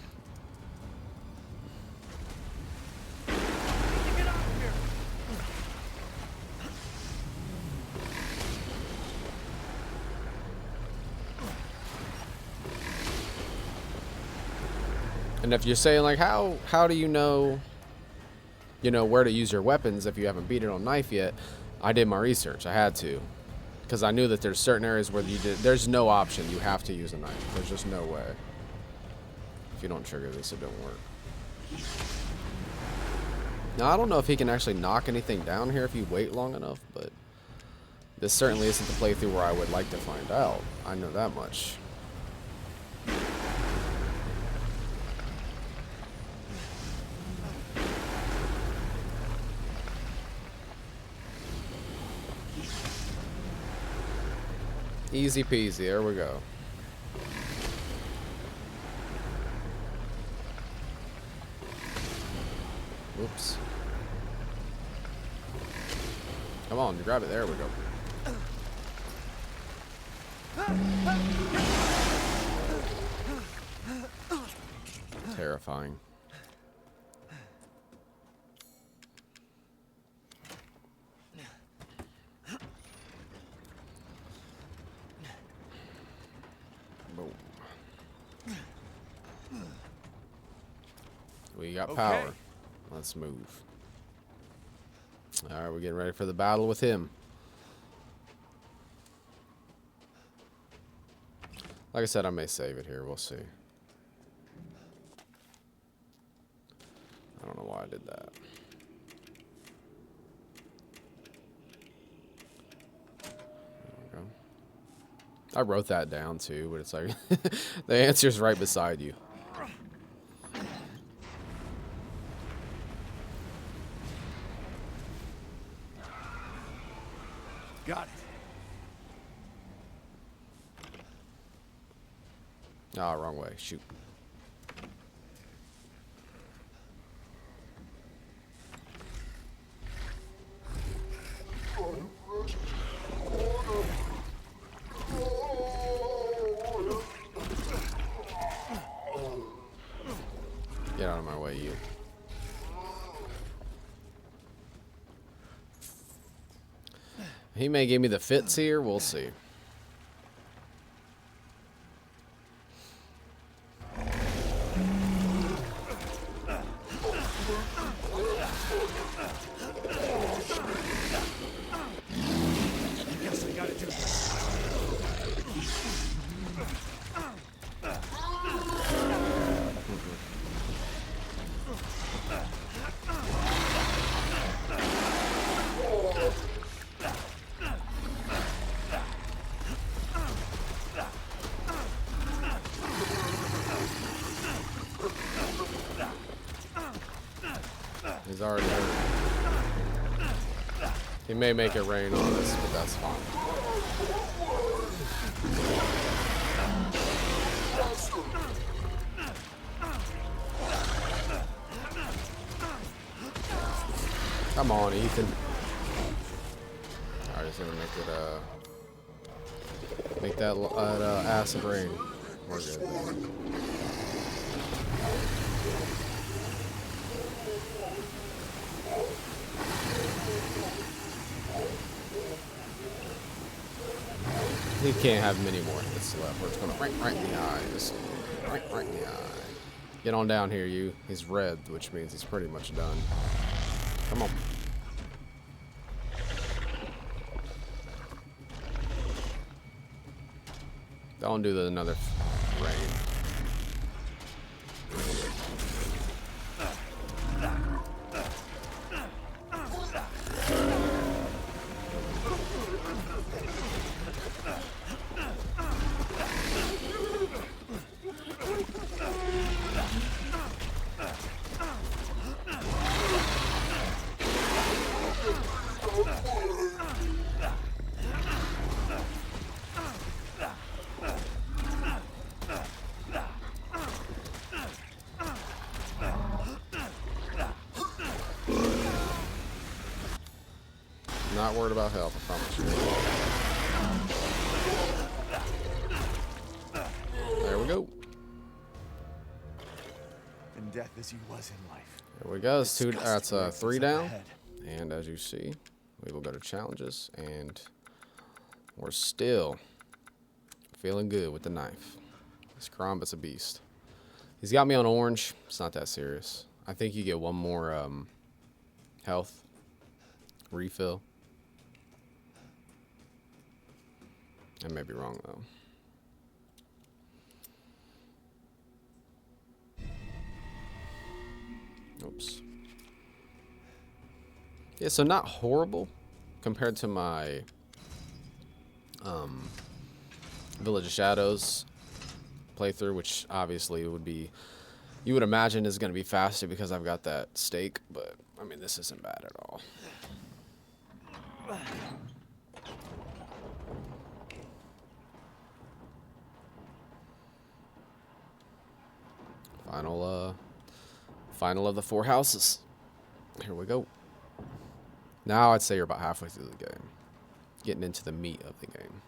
And if you're saying like, how do you know where to use your weapons if you haven't beat it on knife yet? I did my research. I had to, because I knew that there's certain areas where there's no option. You have to use a knife. There's just no way. If you don't trigger this, it don't work. Now, I don't know if he can actually knock anything down here if you wait long enough, but this certainly isn't the playthrough where I would like to find out. I know that much. Easy peasy, there we go. Whoops. Come on, grab it, there we go. Terrifying. We got power. Okay. Let's move. Alright, we're getting ready for the battle with him. Like I said, I may save it here. We'll see. I don't know why I did that. There we go. I wrote that down too, but it's like the answer's right beside you. Got it. Ah, wrong way. Shoot. Get out of my way, you. He may give me the fits here. We'll see. Guess I gotta do this. He's already hurt. He may make it rain on us, but that's fine. Come on, Ethan. Alright, just gonna make it, make that acid rain. We're good there. He can't have many more hits left. Where it's gonna right in the eye. Just right in the eye. Get on down here, you. He's red, which means he's pretty much done. Come on. Don't do another rain. Not worried about health, I promise you. There we go. In death as he was in life. There we go. It's that's 3 down. And as you see, we will go to challenges, and we're still feeling good with the knife. This Karambit's a beast. He's got me on orange. It's not that serious. I think you get one more health refill. I may be wrong though. Oops. Yeah, so not horrible compared to my Village of Shadows playthrough, which obviously would be, you would imagine is going to be faster because I've got that stake, but I mean, this isn't bad at all. Final of the 4 houses. Here we go. Now I'd say you're about halfway through the game. Getting into the meat of the game.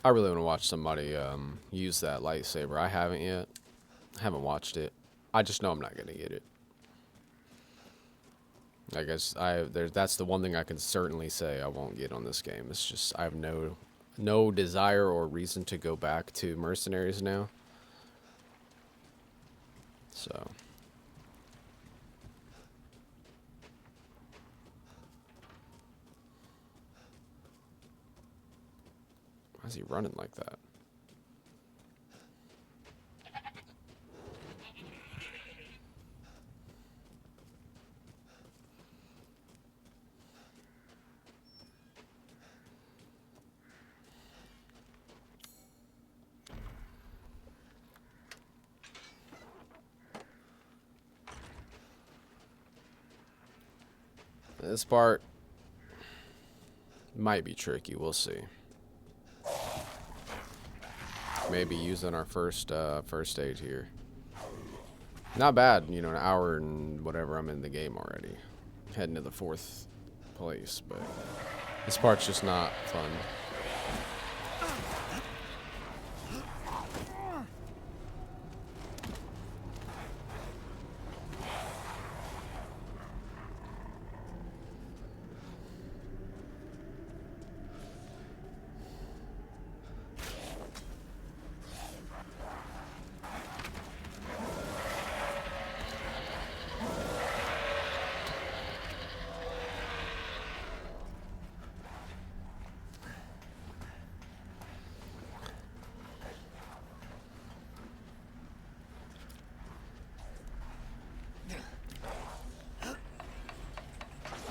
I really want to watch somebody use that lightsaber. I haven't yet. I haven't watched it. I just know I'm not going to get it. I guess that's the one thing I can certainly say I won't get on this game. It's just I have no desire or reason to go back to Mercenaries now. So why is he running like that? This part might be tricky. We'll see. Maybe using our first stage here. Not bad, you know, an hour and whatever I'm in the game already. Heading to the 4th place, but this part's just not fun.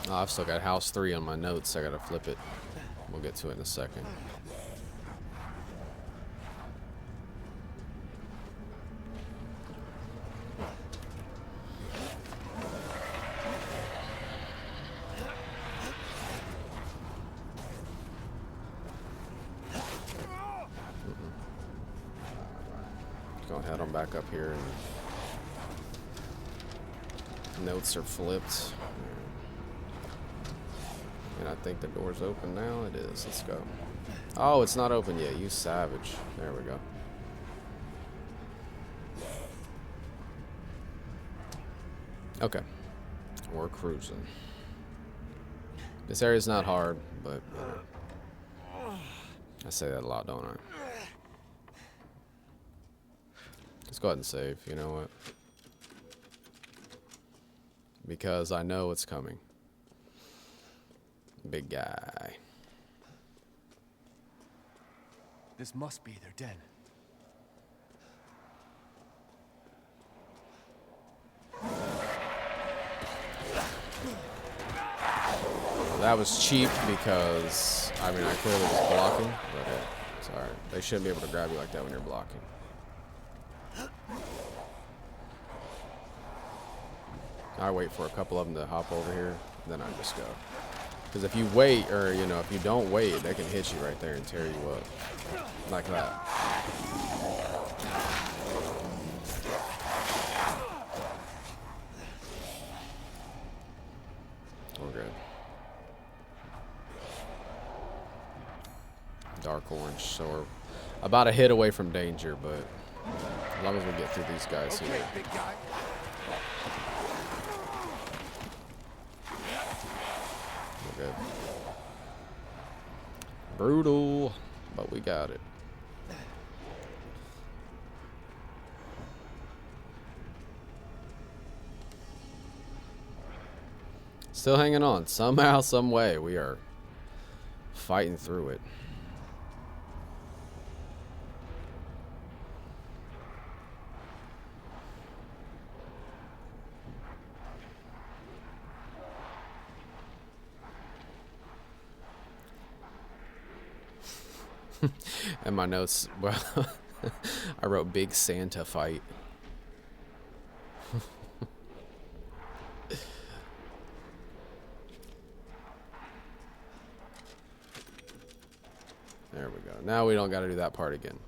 Oh, I've still got house 3 on my notes. I gotta flip it. We'll get to it in a second. Go ahead on back up here, and notes are flipped. And I think the door's open now. It is. Let's go. Oh, it's not open yet. You savage. There we go. Okay. We're cruising. This area's not hard, but I say that a lot, don't I? Let's go ahead and save. You know what? Because I know it's coming. Big guy. This must be their den. That was cheap because, I mean, I clearly was blocking, but it's alright. They shouldn't be able to grab you like that when you're blocking. I wait for a couple of them to hop over here, then I just go. Because if you wait, or, you know, if you don't wait, they can hit you right there and tear you up. Like that. We're good. Dark orange, so we're about a hit away from danger, but as long as we get through these guys here. Big guy. We're good. Brutal, but we got it. Still hanging on. Somehow, some way, we are fighting through it. And my notes, well, I wrote big Santa fight. There we go. Now we don't got to do that part again.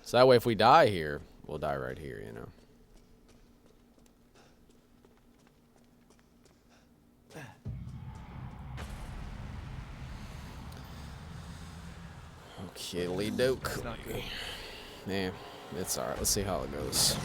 So that way if we die here, we'll die right here, you know. Okay, doke. Yeah, it's alright. Let's see how it goes.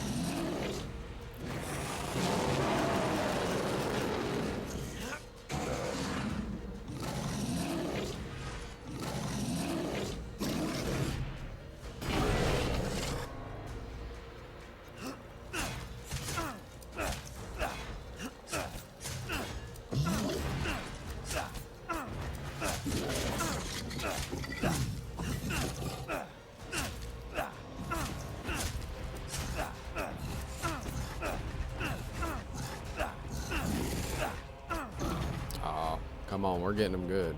Come on, we're getting them good.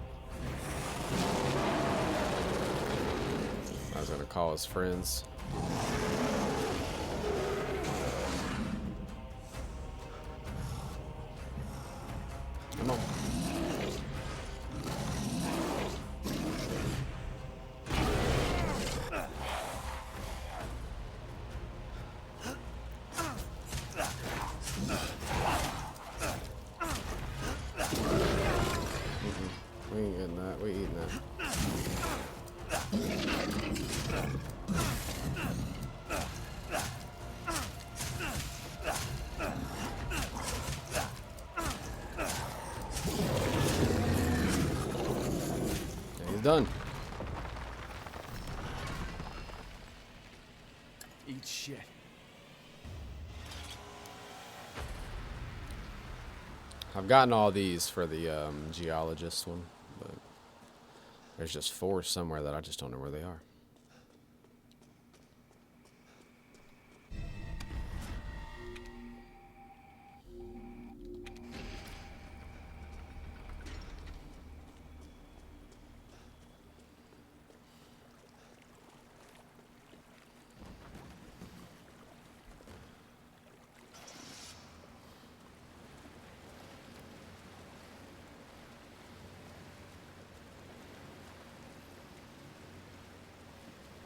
I was gonna call his friends. Come on. We ain't getting that. We eating that. Yeah, he's done. Eat shit. I've gotten all these for the geologist one, but there's just 4 somewhere that I just don't know where they are.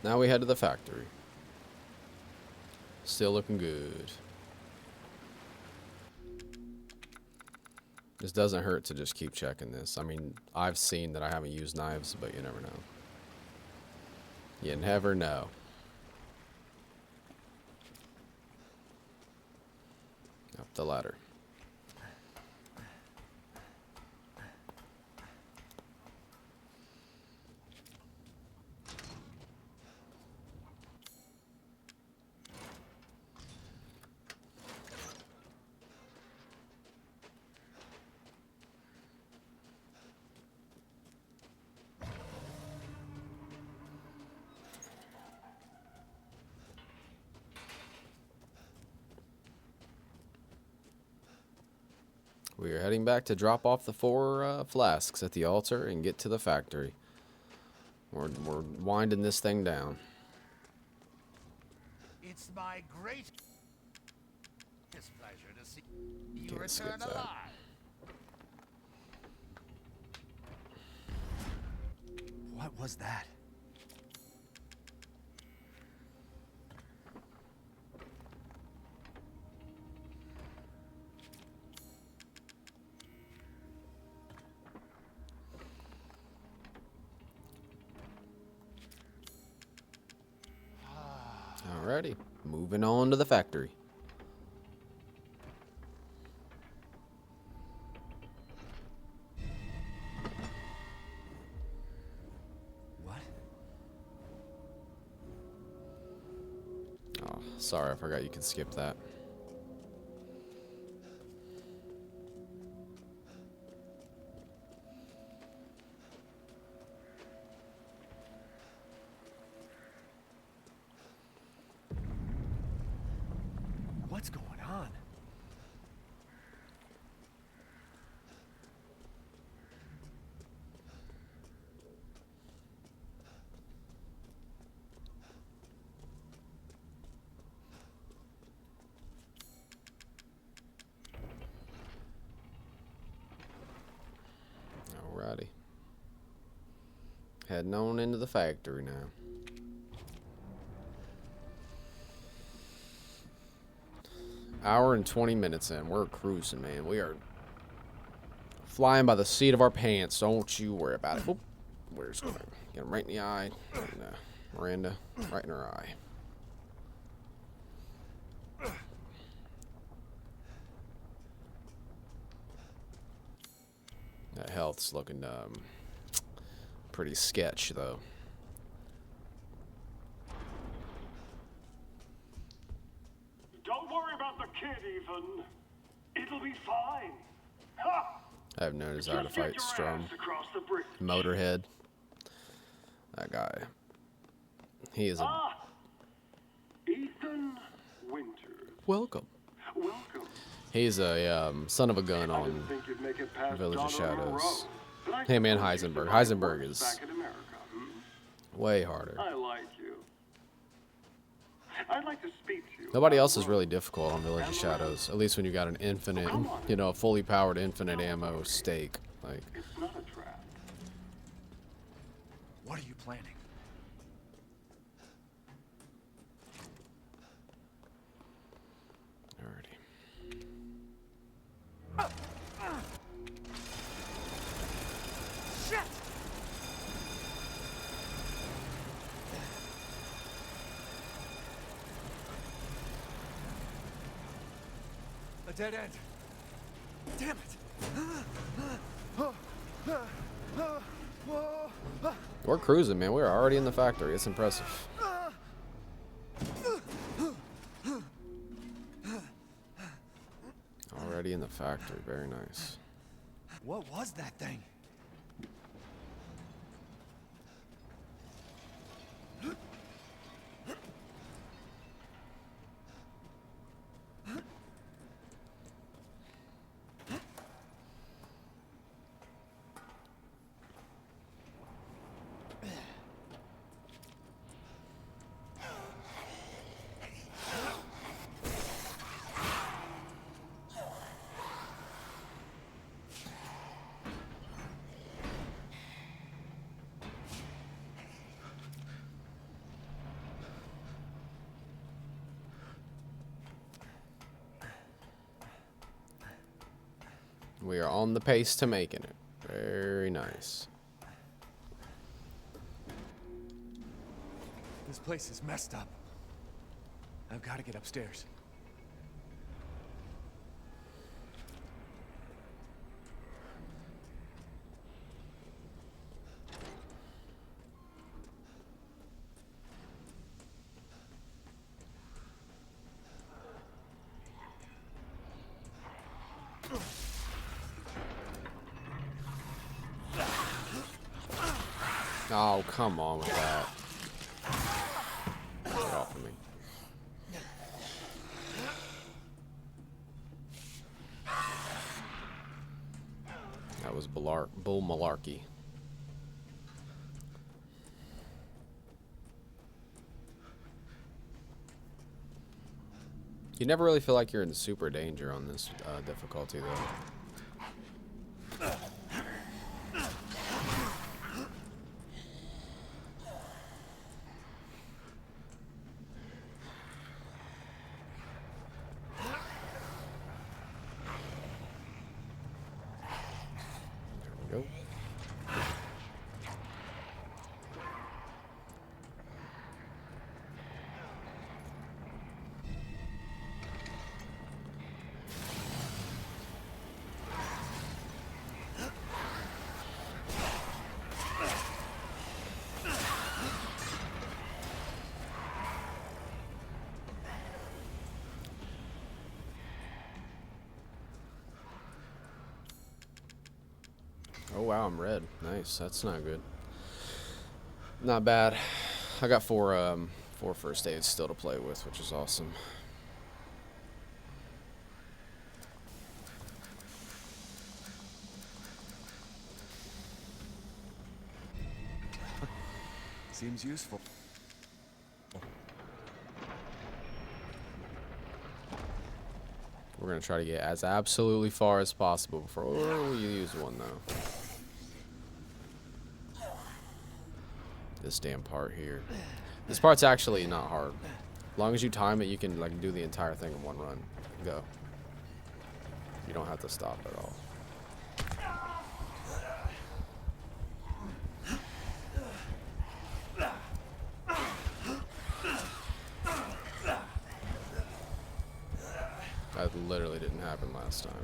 Now we head to the factory. Still looking good. This doesn't hurt to just keep checking this. I mean, I've seen that I haven't used knives, but you never know. You never know. Up the ladder. We are heading back to drop off the 4 flasks at the altar and get to the factory. We're winding this thing down. It's my great pleasure to see you Can't skip return that. alive. What was that? Alrighty, moving on to the factory. What? Oh, sorry, I forgot you could skip that. What's going on? Alrighty. Heading on into the factory now. Hour and 20 minutes in. We're cruising, man. We are flying by the seat of our pants. Don't you worry about it. Oop. Where's going? Get him right in the eye. And, Miranda, right in her eye. That health's looking pretty sketch, though. Don't worry about the kid, even. It'll be fine. Ha! I have no desire to Just get fight your Strum. ass across the bridge. Motorhead. That guy. He is a... Ah! Ethan Winters. Welcome. Welcome. He's a son of a gun I on didn't think you'd make it past Village of Daughter Shadows. Monroe, but I Hey, man, suppose you Heisenberg. survived Heisenberg worse is back in America, hmm? way harder. I like you. I'd like to speak to you. Nobody about else is Rome. really difficult on Village of Shadows. At least when you got an infinite, you know, fully powered infinite ammo stake. Like, It's not a trap. What are you planning? alrighty. Shit! A dead end. Damn it! We're cruising, man. We're already in the factory. It's impressive. Already in the factory. Very nice. What was that thing? We are on the pace to making it. Very nice. This place is messed up. I've got to get upstairs. Oh, come on with that. Get off of me. That was bull malarkey. You never really feel like you're in super danger on this difficulty, though. There we go. Oh wow, I'm red. Nice. That's not good. Not bad. I got four first aids still to play with, which is awesome. Seems useful. We're gonna try to get as absolutely far as possible before we use one, though. This damn part here. This part's actually not hard. As long as you time it, you can like do the entire thing in one run. Go. You don't have to stop at all. That literally didn't happen last time.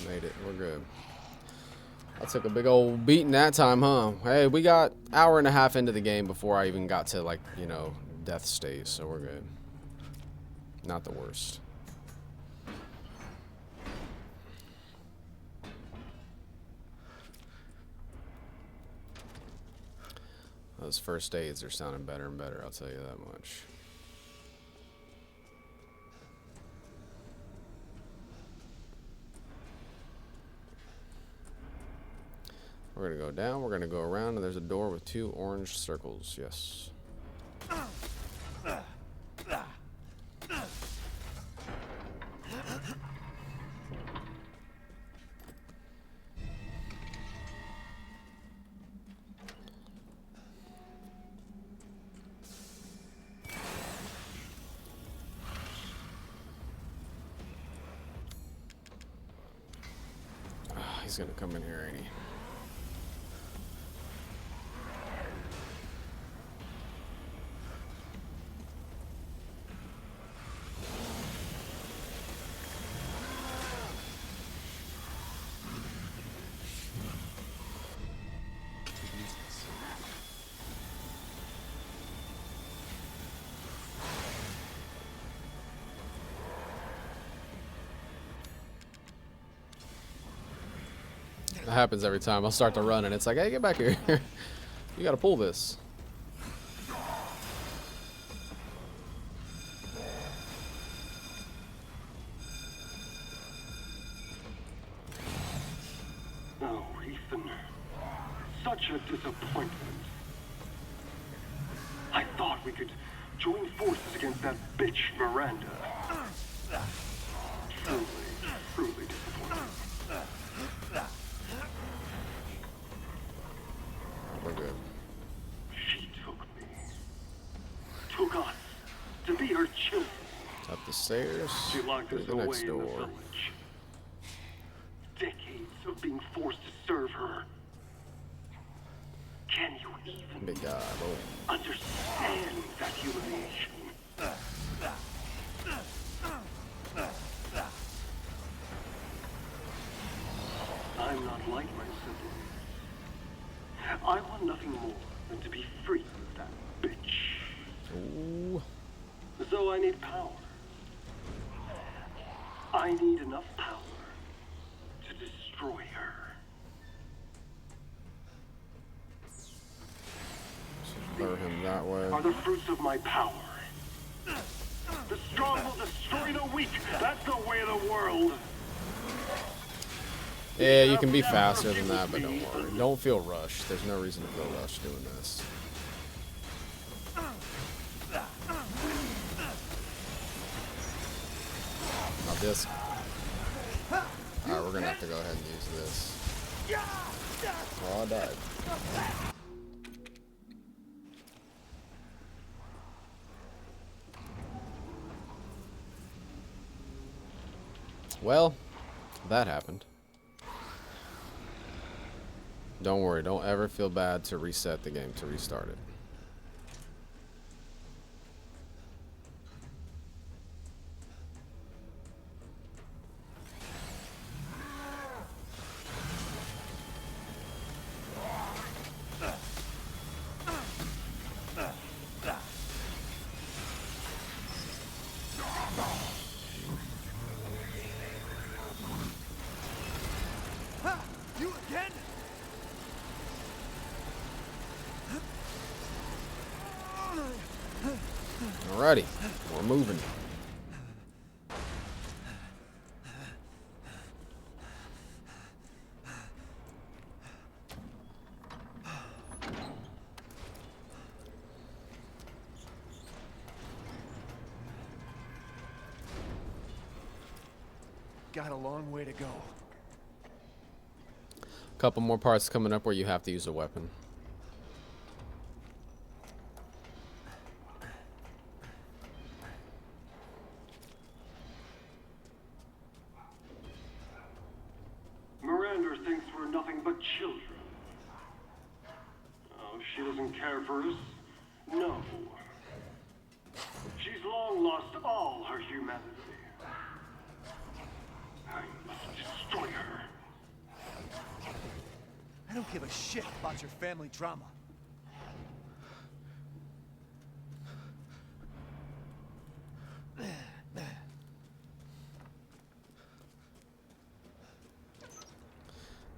Made it. We're good. I took a big old beating that time, huh? Hey, we got an hour and a half into the game before I even got to, like, you know, death stage, so we're good. Not the worst. Those first aids are sounding better and better, I'll tell you that much. We're gonna go down, we're gonna go around, and there's a door with 2 orange circles. Yes. He's gonna come in here, ain't he? That happens every time. I'll start to run and it's like, hey, get back here. You gotta pull this. such a disappointment. I thought we could join forces against that bitch Miranda. Truly, truly disappointing. We're good. She took me. Took us to be her children. Up the stairs. She locked Through us the away next in the door. village. Decades of being forced to serve her. Can you even Big guy. Oh. understand that humiliation? I'm not like my siblings. I want nothing more than to be free of that bitch. Ooh. So I need power. I need enough power to destroy her. Lure him that way. Are the fruits of my power. The strong will destroy the weak. That's the way of the world. Yeah, you can be faster than that, but don't worry. Don't feel rushed. There's no reason to feel rushed doing this. Now this. Alright, we're gonna have to go ahead and use this. Oh, I died. Well, that happened. Don't worry, don't ever feel bad to reset the game, to restart it. You again? Alrighty, we're moving. Got a long way to go. Couple more parts coming up where you have to use a weapon. Miranda thinks we're nothing but children. Oh, she doesn't care for us? No. She's long lost all her humanity. I must destroy her. I don't give a shit about your family drama.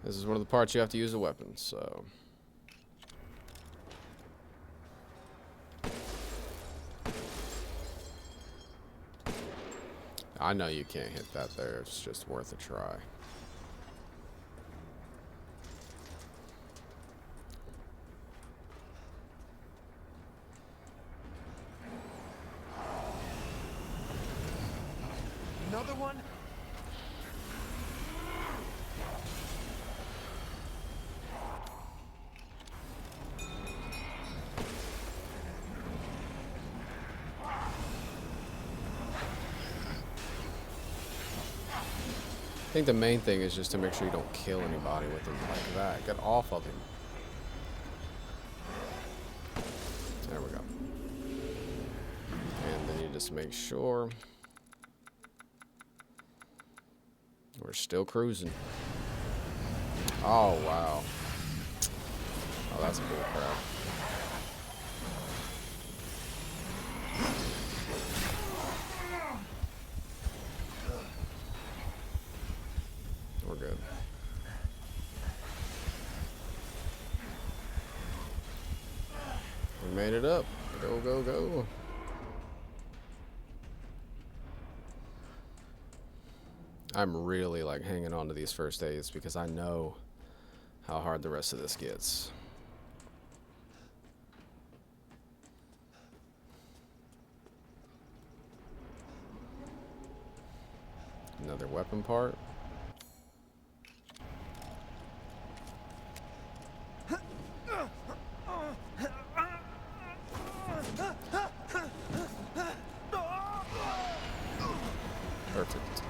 This is one of the parts you have to use a weapon, so. I know you can't hit that there, it's just worth a try. Another one? I think the main thing is just to make sure you don't kill anybody with him like that. Get off of him. There we go. And then you just make sure we're still cruising. Oh, wow. Oh, that's bull crap. We're good. We made it up. Go, go, go. I'm really like hanging on to these first aids because I know how hard the rest of this gets. Another weapon part. Perfect.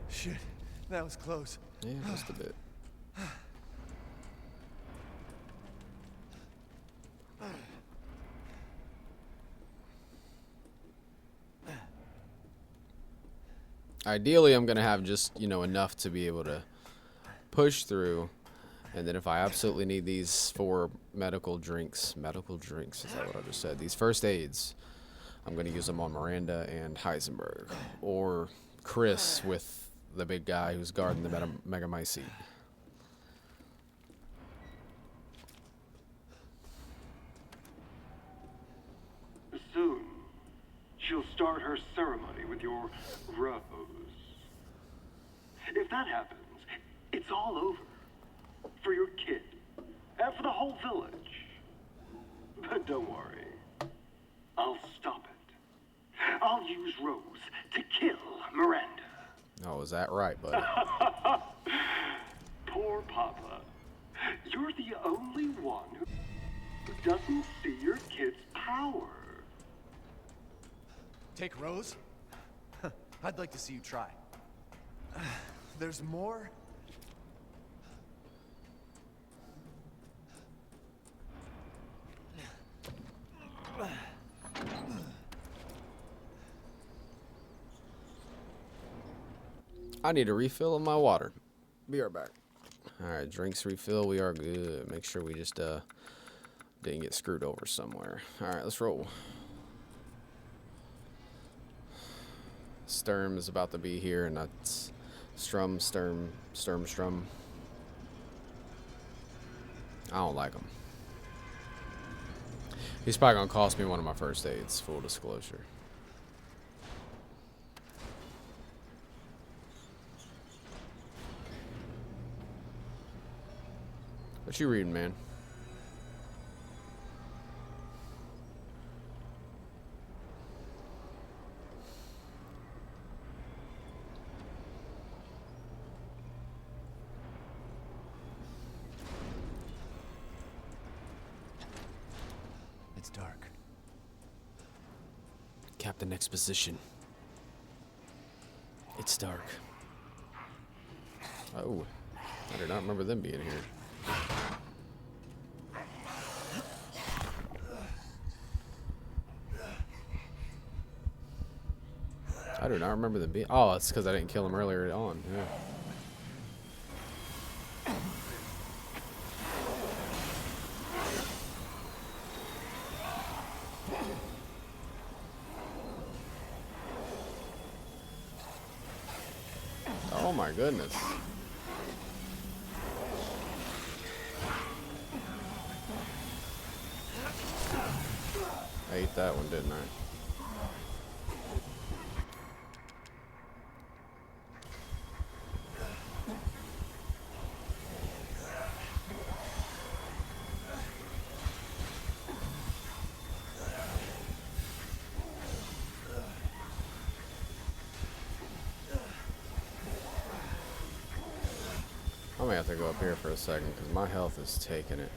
Shit, that was close. Yeah, just a bit. Ideally, I'm gonna have just, you know, enough to be able to push through, and then if I absolutely need these 4 medical drinks, is that what I just said? These first aids, I'm gonna use them on Miranda and Heisenberg, or Chris with the big guy who's guarding the Megamycete. Soon, she'll start her ceremony with your rose. If that happens, it's all over. For your kid. And for the whole village. But don't worry. I'll stop it. I'll use Rose to kill Miranda. Oh, is that right, buddy? Poor Papa. You're the only one who doesn't see your kid's power. Take Rose? I'd like to see you try. There's more? I need a refill of my water. Be right back. Alright, drinks refill. We are good. Make sure we just didn't get screwed over somewhere. Alright, let's roll. Sturm is about to be here, and that's Sturm. I don't like him. He's probably gonna cost me one of my first aids, full disclosure. What you reading, man? It's dark. Captain Exposition. It's dark. Oh, I do not remember them being here. I do not remember them being. Oh, it's because I didn't kill them earlier on. Yeah. Oh my goodness. I ate that one, didn't I? I may have to go up here for a second because my health is taking it.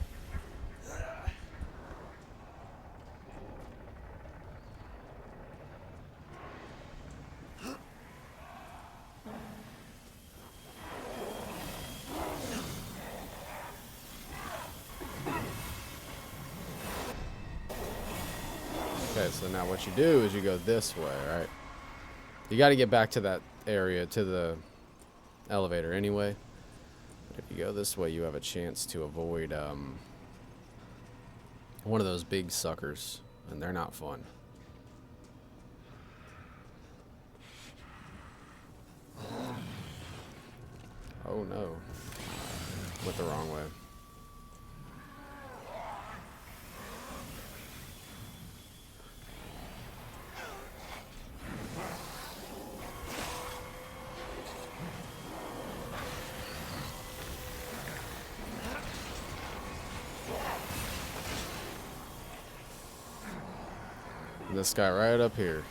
Okay, so now what you do is you go this way, right? You got to get back to that area, to the elevator anyway. But if you go this way, you have a chance to avoid one of those big suckers, and they're not fun. Oh no. Went the wrong way. And this guy right up here.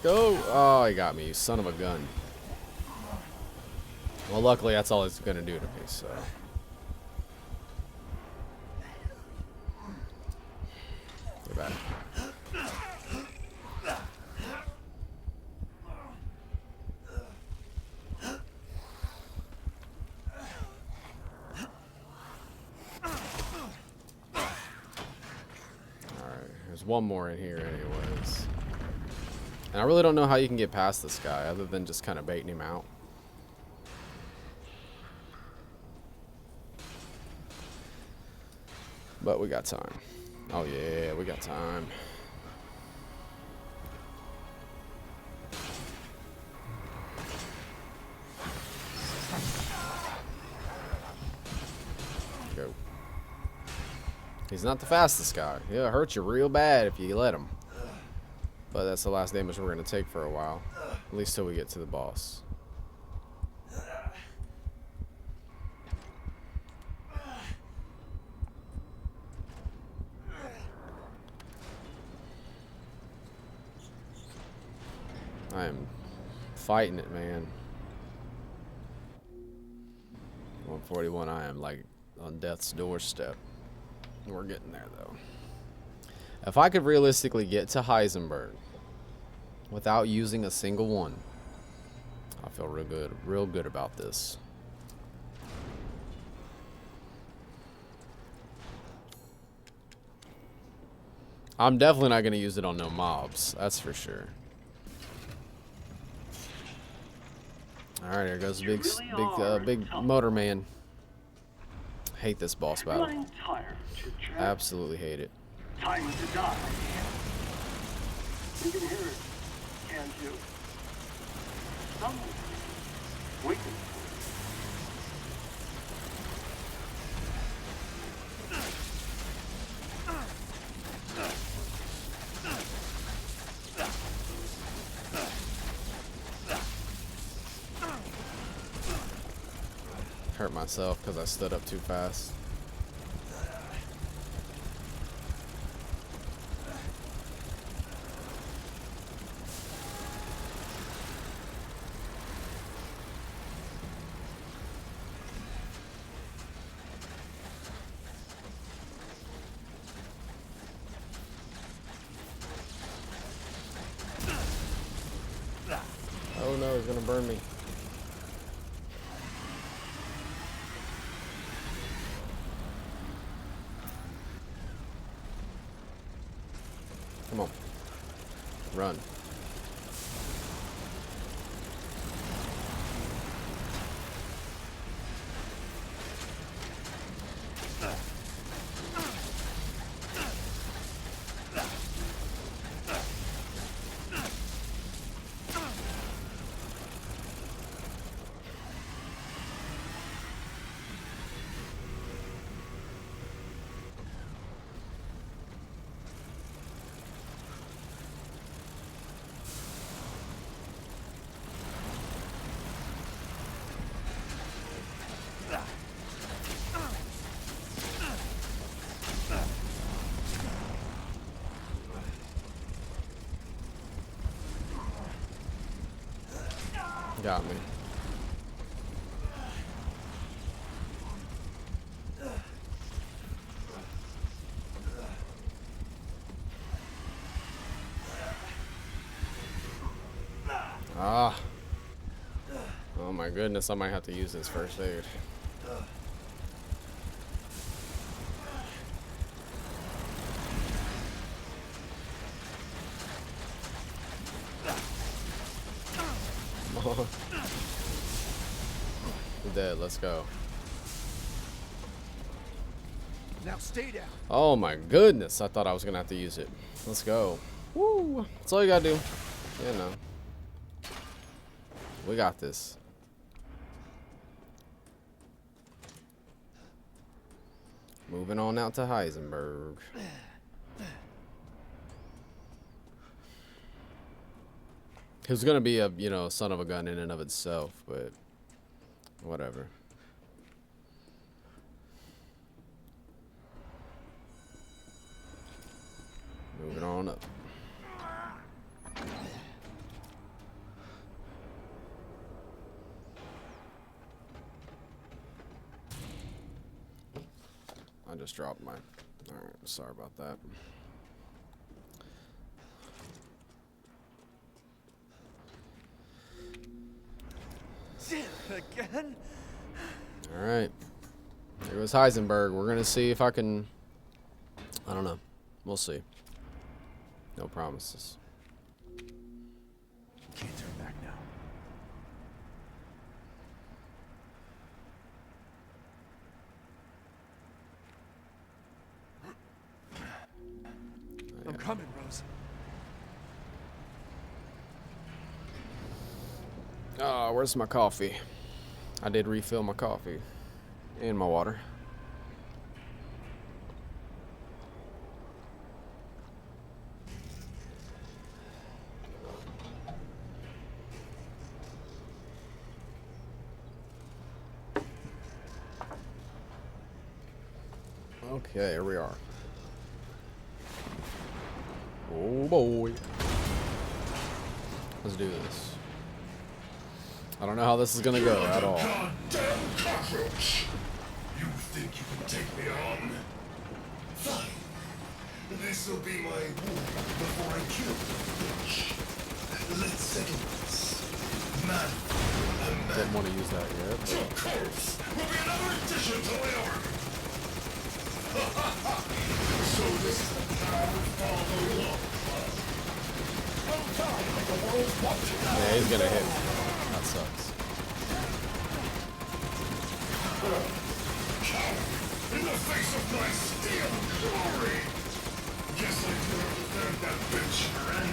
Go! Oh, he got me, you son of a gun. Well, luckily that's all he's gonna do to me, so. Get back. Alright, there's one more in here anyways. And I really don't know how you can get past this guy other than just kind of baiting him out. But we got time. Oh yeah, we got time. Go. He's not the fastest guy. He'll hurt you real bad if you let him. But that's the last damage we're going to take for a while. At least till we get to the boss. I am fighting it, man. 141, I am like on death's doorstep. We're getting there though. If I could realistically get to Heisenberg without using a single one, I feel real good about this. I'm definitely not going to use it on no mobs, that's for sure. Alright, here goes the big motor man. Hate this boss battle. Absolutely hate it. Time to die. You can hear it, can't you? Someone waiting Hurt myself because I stood up too fast. Oh no, it's gonna burn me. Come on. Run. Got me. Ah. Oh my goodness, I might have to use this first aid. Dead, let's go. Now stay down. Oh my goodness, I thought I was gonna have to use it. Let's go. Woo! That's all you gotta do. You know. We got this. Moving on out to Heisenberg. He was gonna be a, you know, son of a gun in and of itself, but Whatever. Moving on up. I just dropped my... Alright, sorry about that. Again? Alright. There goes Heisenberg. We're gonna see if I can... I don't know. We'll see. No promises. Can't turn back now. I'm coming, Rose. Oh, where's my coffee? I did refill my coffee. And my water. Okay, here we are. Oh boy. Let's do this. I don't know how this is gonna go at all. Goddamn cockroach! You think you can take me on? Fine. This'll be my warning before I kill the bitch. Let's settle this. Man, Didn't want to use that yet. But... your corpse will be another addition to my army. So this is the path we follow along. I'm tired like the world's watching. Yeah, he's gonna hit me. That sucks. Coward in the face of my steel glory. Guess I do understand that bitch and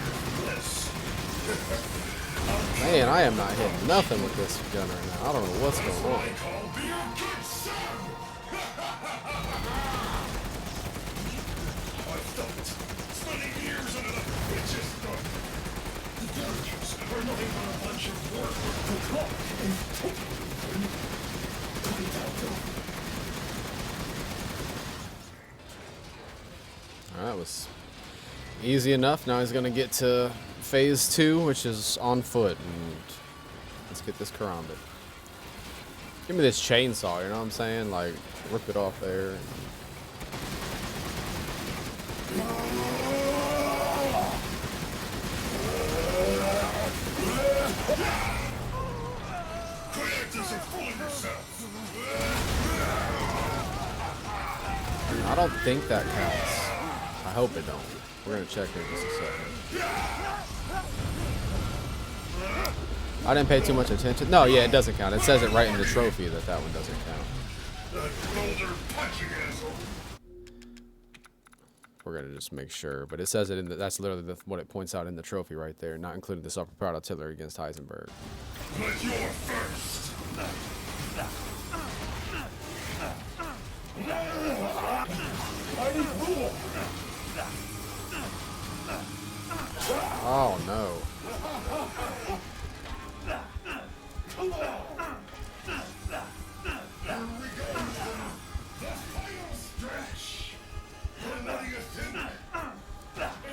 this. Man, I am not hitting nothing with this gun right now. I don't know what's going on. I call be your good son. I felt it. Spending years under the bitch's thumb. The villagers are nothing but a bunch of workers to walk and take everything. Alright, that was easy enough. Now he's gonna get to phase 2, which is on foot. And let's get this karambit. Give me this chainsaw, you know what I'm saying? Like, rip it off there. Creators are fooling yourself. I don't think that counts. I hope it don't. We're gonna check here in just a second. I didn't pay too much attention. No, yeah, it doesn't count. It says it right in the trophy that that one doesn't count. Boulder punching asshole. We're gonna just make sure, but it says it in the, that's literally what it points out in the trophy right there, not including the self-propelled artillery against Heisenberg. But you're first. Oh no. Come on. Here we go. The final stretch. What do you think?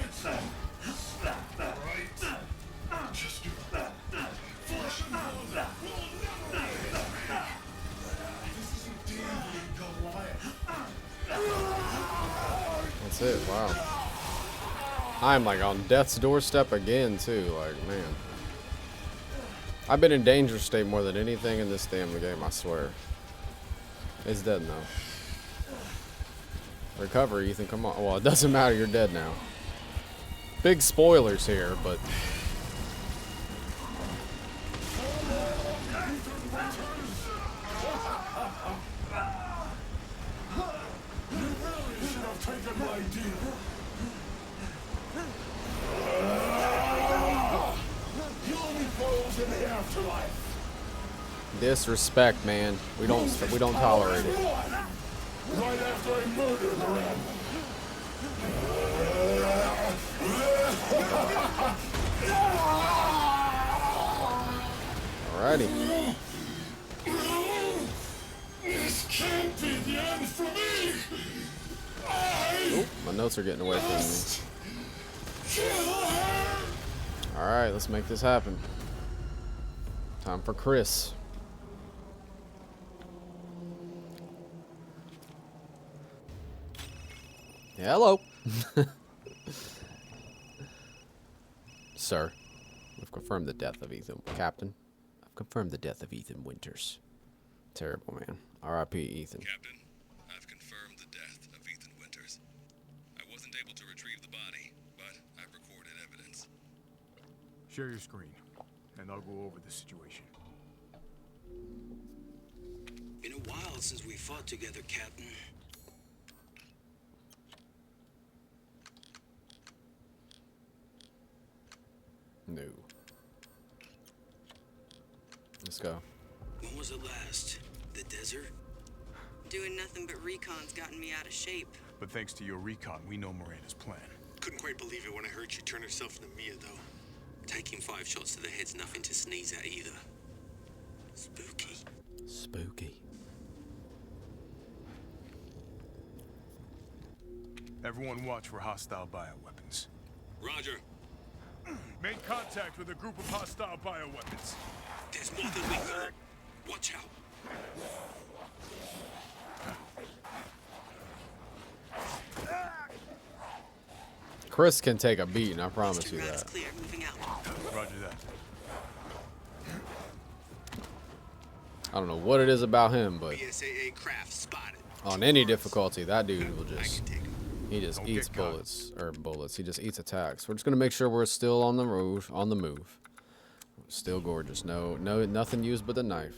It's right. Just do it. Flesh and blood will never be free. This isn't David and Goliath. That's it, wow. I'm like on death's doorstep again too, like man. I've been in danger state more than anything in this damn game, I swear. It's dead now. Recover, Ethan, come on. Well, it doesn't matter, you're dead now. Big spoilers here, but... Disrespect, man. We don't tolerate it. Right after I murdered him. Alrighty. notes are getting away from me. Alright, let's make this happen. Time for Chris. Hello. Sir, we've confirmed the death of Ethan. Captain, I've confirmed the death of Ethan Winters. Terrible, man. R.I.P. Ethan. Captain, I've confirmed the death of Ethan Winters. I wasn't able to retrieve the body, but I've recorded evidence. Share your screen, and I'll go over the situation. Been a while since we fought together, Captain. No. Let's go. When was it last? The desert? Doing nothing but recon's gotten me out of shape. But thanks to your recon, we know Miranda's plan. Couldn't quite believe it when I heard she turned herself into Mia, though. Taking 5 shots to the head's nothing to sneeze at either. Spooky. Spooky. Everyone watch for hostile bioweapons. Roger. Make contact with a group of hostile bioweapons. There's more than we thought. Watch out. Chris can take a beating, I promise you that. Clear, moving out. Roger that. I don't know what it is about him, but BSAA craft spotted. on any difficulty, that dude will just, he just eats bullets, or bullets, he just eats attacks. We're just gonna make sure we're still on the move. Still gorgeous. No, nothing used but the knife.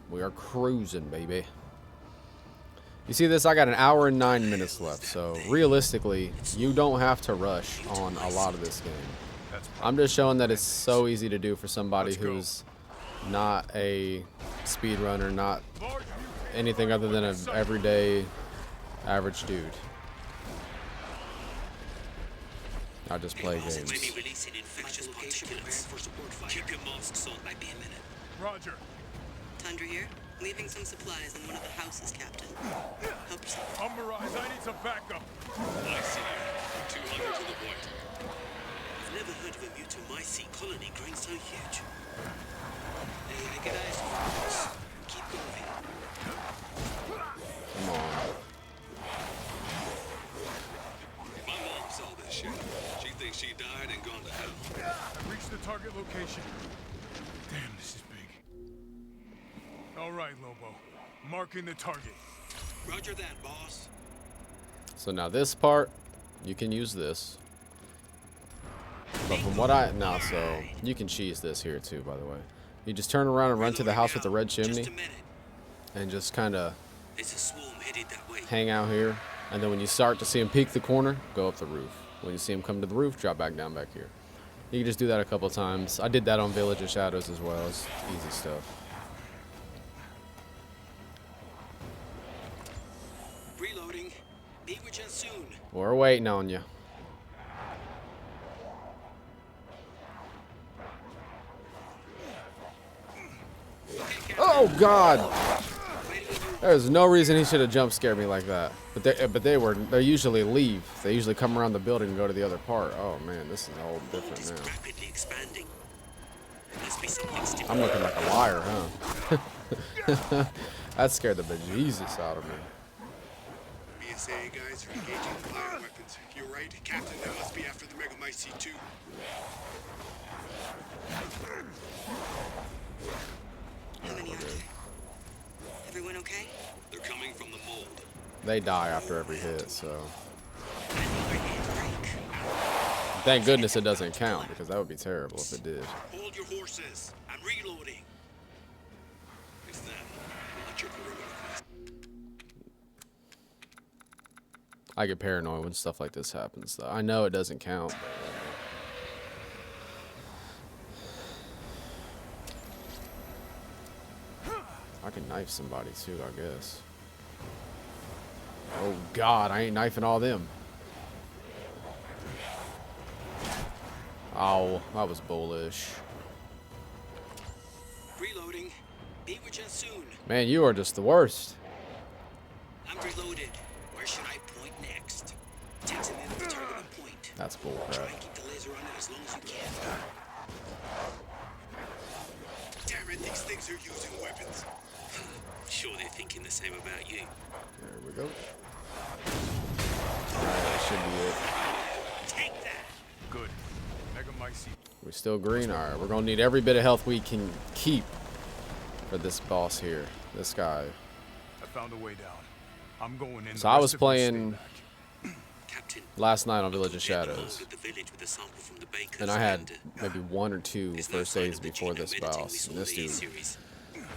We are cruising, baby. You see this? I got an hour and 9 minutes left, so realistically, you don't have to rush on a lot of this game. I'm just showing that it's so easy to do for somebody who's not a speedrunner, not anything other than an everyday average dude. I just play games. Releasing infectious particulates. Keep your masks on. Might be a minute. Roger. Tundra here. Leaving some supplies in one of the houses, Captain. Help yourself. Mirage, I need some backup. I see you. 200 to the point. I've never heard of a mutomycete colony growing so huge. Hey, good eyes. Keep going. Come on. My mom saw this shit. She thinks she died and gone to hell. I've reached the target location. Damn, this is big. All right, Lobo. Marking the target. Roger that, boss. So now this part, you can use this. But from what so you can cheese this here too, by the way. You just turn around and run to the house with the red chimney. And just kind of hang out here. And then when you start to see him peek the corner, go up the roof. When you see him come to the roof, drop back down back here. You can just do that a couple times. I did that on Village of Shadows as well. It's easy stuff. Reloading. Be with you soon. We're waiting on you. Oh God! There's no reason he should have jump scared me like that. But they usually leave. They usually come around the building and go to the other part. Oh man, this is all different now. I'm looking like a liar, huh? That scared the bejesus out of me. BSAA guys are engaging the bioweapons. You're right, Captain. That must be after the Megamycete too. How many are there? Everyone okay? They're coming from the mold. They die after every hit, so. Thank goodness it doesn't count, because that would be terrible if it did. Hold your horses. I'm reloading. It's them. Watch your perimeter. I get paranoid when stuff like this happens, though. I know it doesn't count, but I can knife somebody too, I guess. Oh God, I ain't knifing all them. Oh, that was bullish. Reloading. Be with you soon. Man, you are just the worst. I'm reloaded. Where should I point next? Takes him in with the target on point. That's bullcrap. Try and keep the laser on it as long as you can. Damn it, these things are using weapons. Sure they're thinking the same about you. There we go. Alright, that should be it. Take that! Good. Megamycete. We're still green. Alright, we're gonna need every bit of health we can keep for this boss here. This guy. I found a way down. I'm going in. So I was playing last night on Village of Shadows. And I had maybe 1 or 2 first aids before this boss. And this dude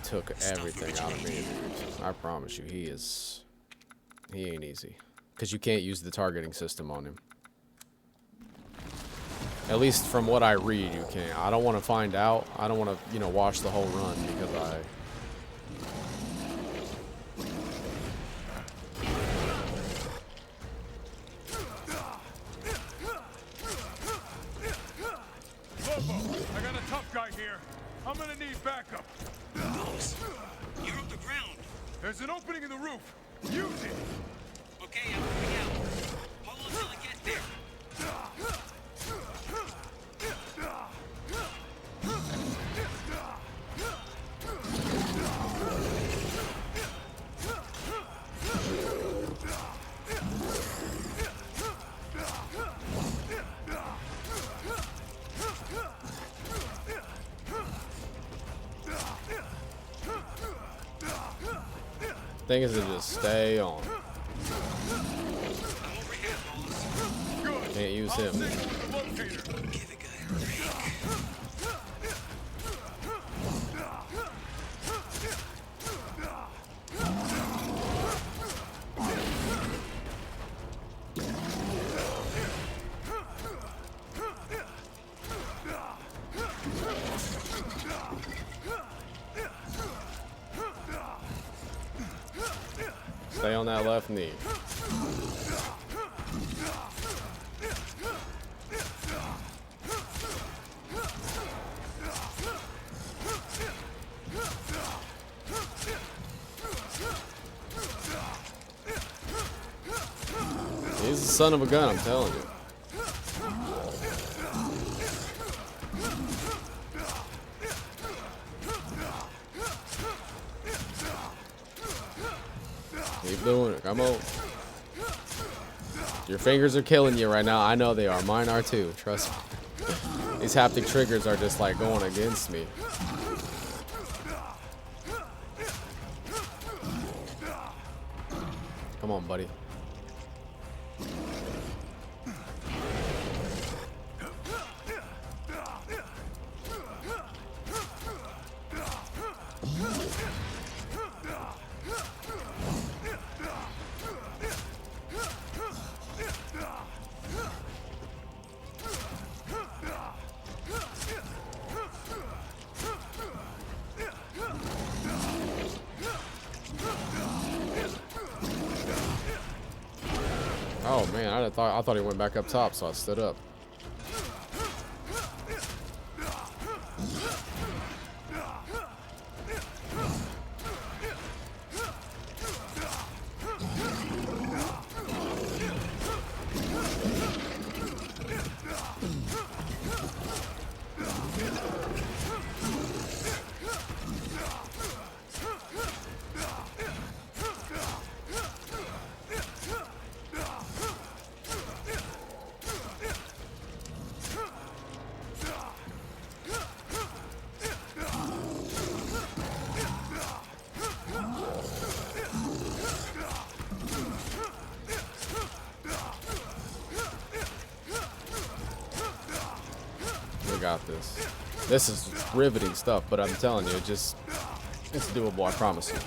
took everything out of me, dude. I promise you, he ain't easy. Because you can't use the targeting system on him. At least from what I read, you can't. I don't want to find out. I don't want to, you know, watch the whole run because I... Lobo, I got a tough guy here. I'm gonna need backup. Boss, you're up the ground. There's an opening in the roof. Use it. Okay, I'm moving out. Hold on till I get there. Thing is to just stay on. Can't use him. Stay on that left knee. He's the son of a gun, I'm telling you. Keep doing it. Come on. Your fingers are killing you right now. I know they are. Mine are too. Trust me. These haptic triggers are just like going against me. Come on, buddy. Oh man, I thought he went back up top, so I stood up. Got this. This is riveting stuff, but I'm telling you, it's doable, I promise you.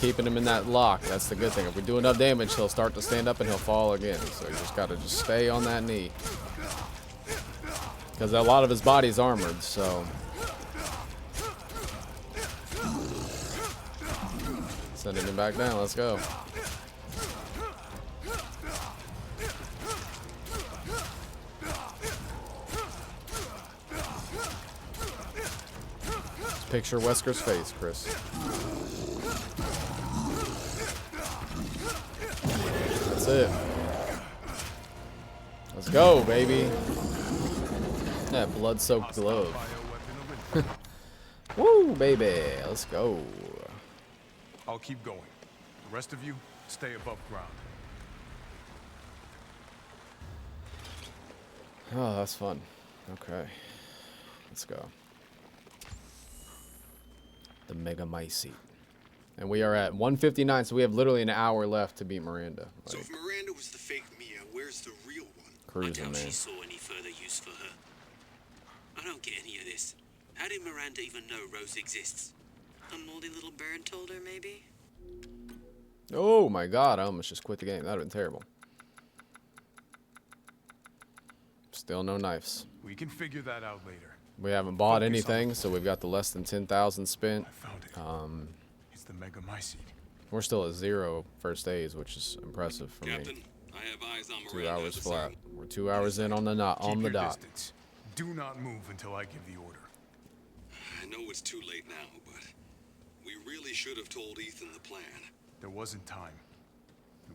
Keeping him in that lock, that's the good thing. If we do enough damage, he'll start to stand up and he'll fall again. So you just gotta stay on that knee. Because a lot of his body's armored, so. Sending him back down, let's go. Picture Wesker's face, Chris. That's it. Let's go, baby. That blood-soaked glove. Woo, baby. Let's go. I'll keep going. The rest of you, stay above ground. Oh, that's fun. Okay. Let's go. The Mega Mice seat. And we are at 1:59, so we have literally an hour left to beat Miranda. Like, so if Miranda was the fake Mia, where's the real one? Cruising, I doubt man. she saw any further use for her. I don't get any of this. How did Miranda even know Rose exists? A moldy little bird told her, maybe? oh my god, I almost just quit the game. That would have been terrible. Still no knives. We can figure that out later. We haven't bought Focus anything, so we've got the less than 10,000 spent. I found it. It's the Mega Mice seed. We're still at 0 first aids, which is impressive for Captain, me. I have eyes on 2 Miranda hours at the flat. scene. We're 2 hours in on the dot. Keep your distance. Do not move until I give the order. I know it's too late now, but we really should have told Ethan the plan. There wasn't time.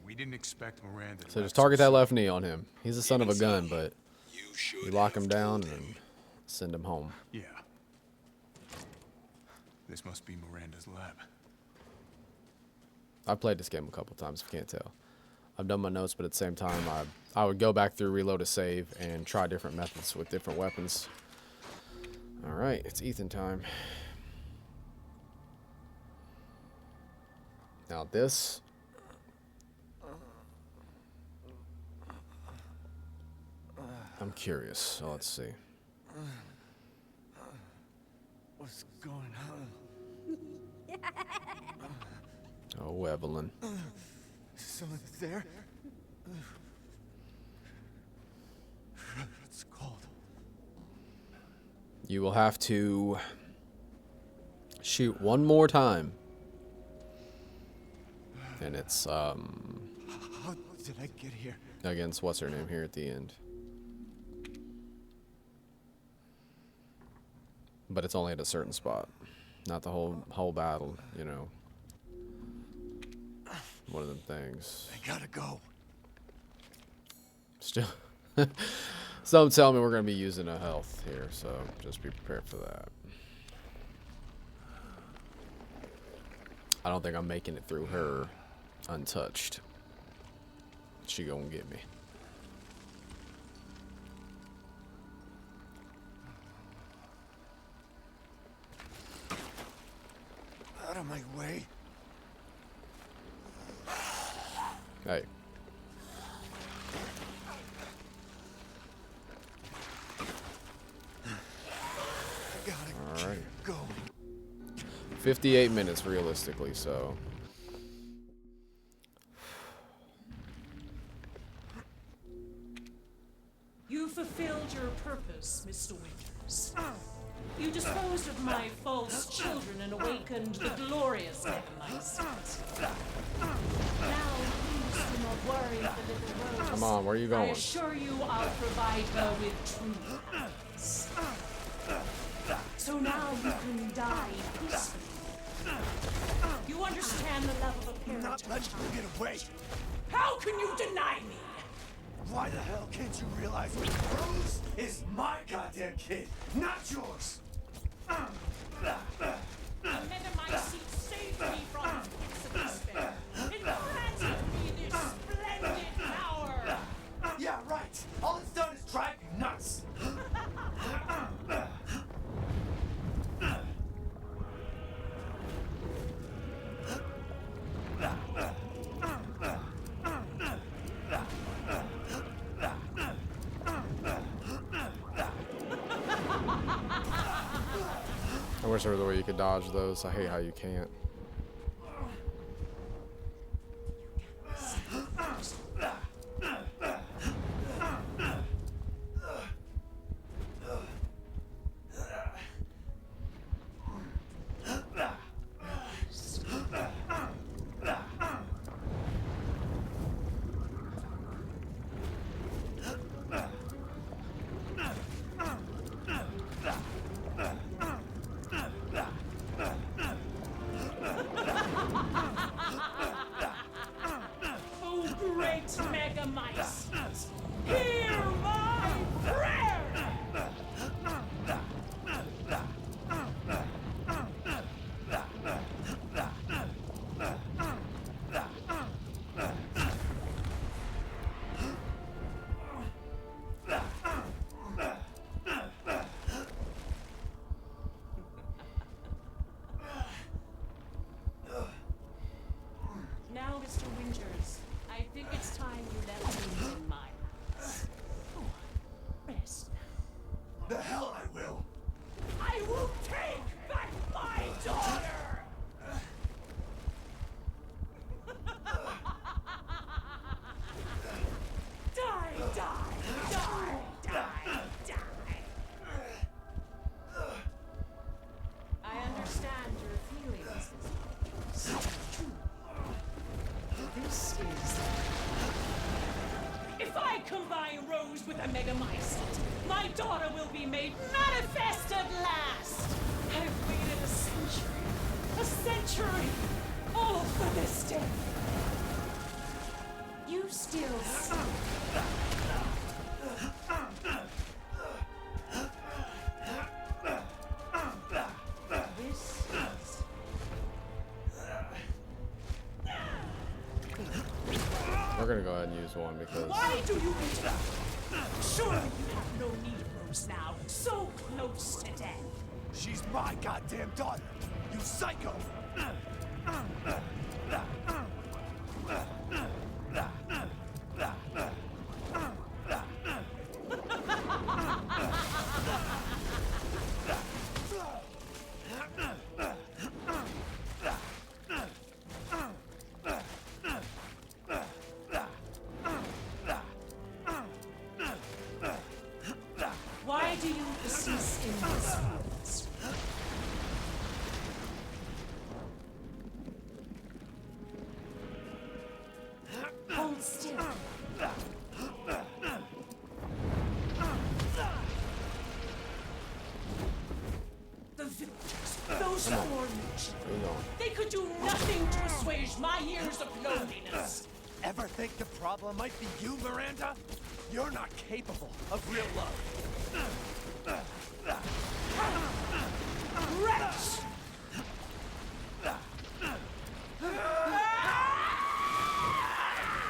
We didn't expect Miranda. So just target that left knee on him. He's a son of a gun, but You you lock him down and send him home. Yeah. This must be Miranda's lab. I've played this game a couple times, if you can't tell. I've done my notes, but at the same time, I would go back through, reload a save, and try different methods with different weapons. All right, it's Ethan time. Now this. I'm curious, so let's see. What's going on? Oh, Evelyn. Someone there? It's cold. You will have to shoot one more time. And it's, How did I get here? against what's her name here at the end. But it's only at a certain spot. Not the whole battle, you know. One of them things. I gotta go. Still. Some tell me we're going to be using a health here, so just be prepared for that. I don't think I'm making it through her untouched. She gonna get me. Out of my way. Hey. I gotta Alright. keep going. 58 minutes realistically, so. You fulfilled your purpose, Mr. Winters. You disposed of my false children and awakened the glorious Zachariah. Now, please do not worry for little Rose. Come on, where are you I going? assure you I'll provide her with true happiness. So now you can die peacefully. You understand the love of a parent. Not letting you get away. How can you deny me? Why the hell can't you realize Rose is my goddamn kid, not yours? The men in my seat saved me from pits of despair. It granted me this splendid power. Yeah, right. All it's done is drive you nuts. I wish there was a way you could dodge those. I hate how you can't. fuse with a megamycete, my daughter will be made manifest at last. I've waited a century, all for this day. You still see. We're gonna go ahead and use one because. Why do you interrupt? Surely you have no need of Rose now, so close to death. She's my goddamn daughter, you psycho! Why do you persist in this fields? Hold still. The villagers, those poor nations, they could do nothing to assuage my years of loneliness. Ever think the problem might be you, Miranda? You're not capable of real love. Wretch!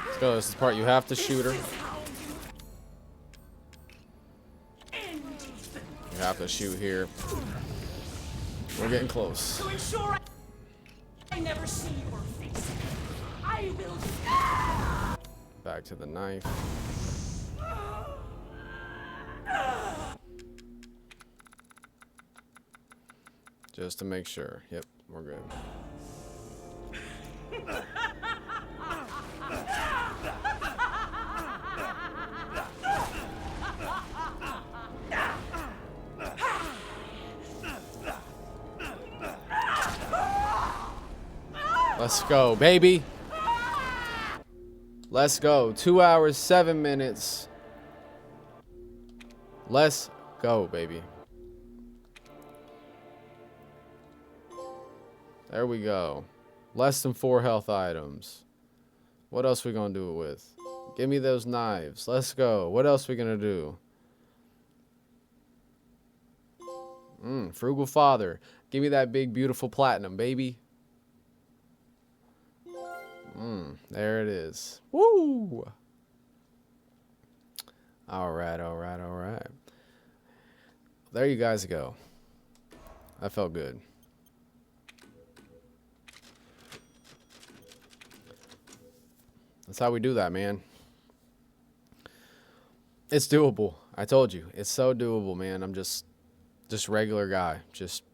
Let's go. This is the part you have to shoot her. You have to shoot here. We're getting close. To ensure I never see your face, I will. Back to the knife. Just to make sure. Yep, we're good. Let's go, baby. Let's go. 2 hours, 7 minutes. Let's go, baby. There we go. Less than 4 health items. What else we gonna do it with? Give me those knives. Let's go. What else we gonna do? Frugal father. Give me that big, beautiful platinum, baby. There it is. Woo! Alright, alright, alright. There you guys go. That felt good. That's how we do that, man. It's doable. I told you. It's so doable, man. I'm just regular guy. Just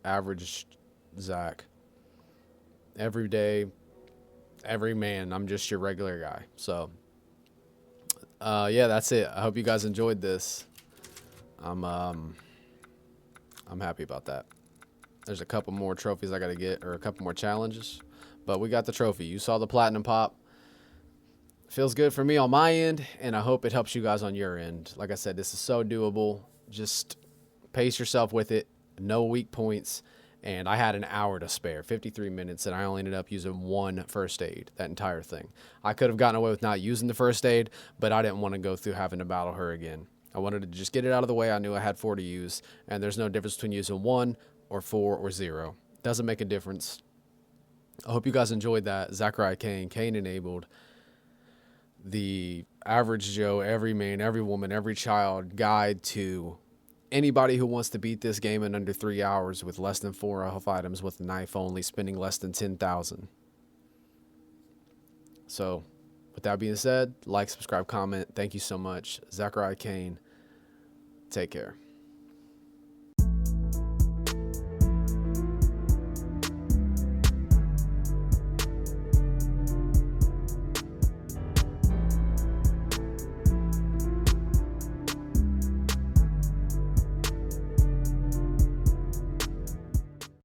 average Zach. Every day, every man. I'm just your regular guy. So, yeah, that's it. I hope you guys enjoyed this. I'm happy about that. There's a couple more trophies I got to get, or a couple more challenges, but we got the trophy. You saw the platinum pop. Feels good for me on my end, and I hope it helps you guys on your end. Like I said, this is so doable. Just pace yourself with it. No weak points. And I had an hour to spare, 53 minutes, and I only ended up using 1 first aid, that entire thing. I could have gotten away with not using the first aid, but I didn't want to go through having to battle her again. I wanted to just get it out of the way. I knew I had 4 to use, and there's no difference between using 1 or 4 or 0. Doesn't make a difference. I hope you guys enjoyed that. Zachariah Kane enabled. The average Joe, every man, every woman, every child guide to anybody who wants to beat this game in under 3 hours with less than 4 health items with a knife only, spending less than 10,000. So, with that being said, like, subscribe, comment. Thank you so much. Zachariah Kane, take care.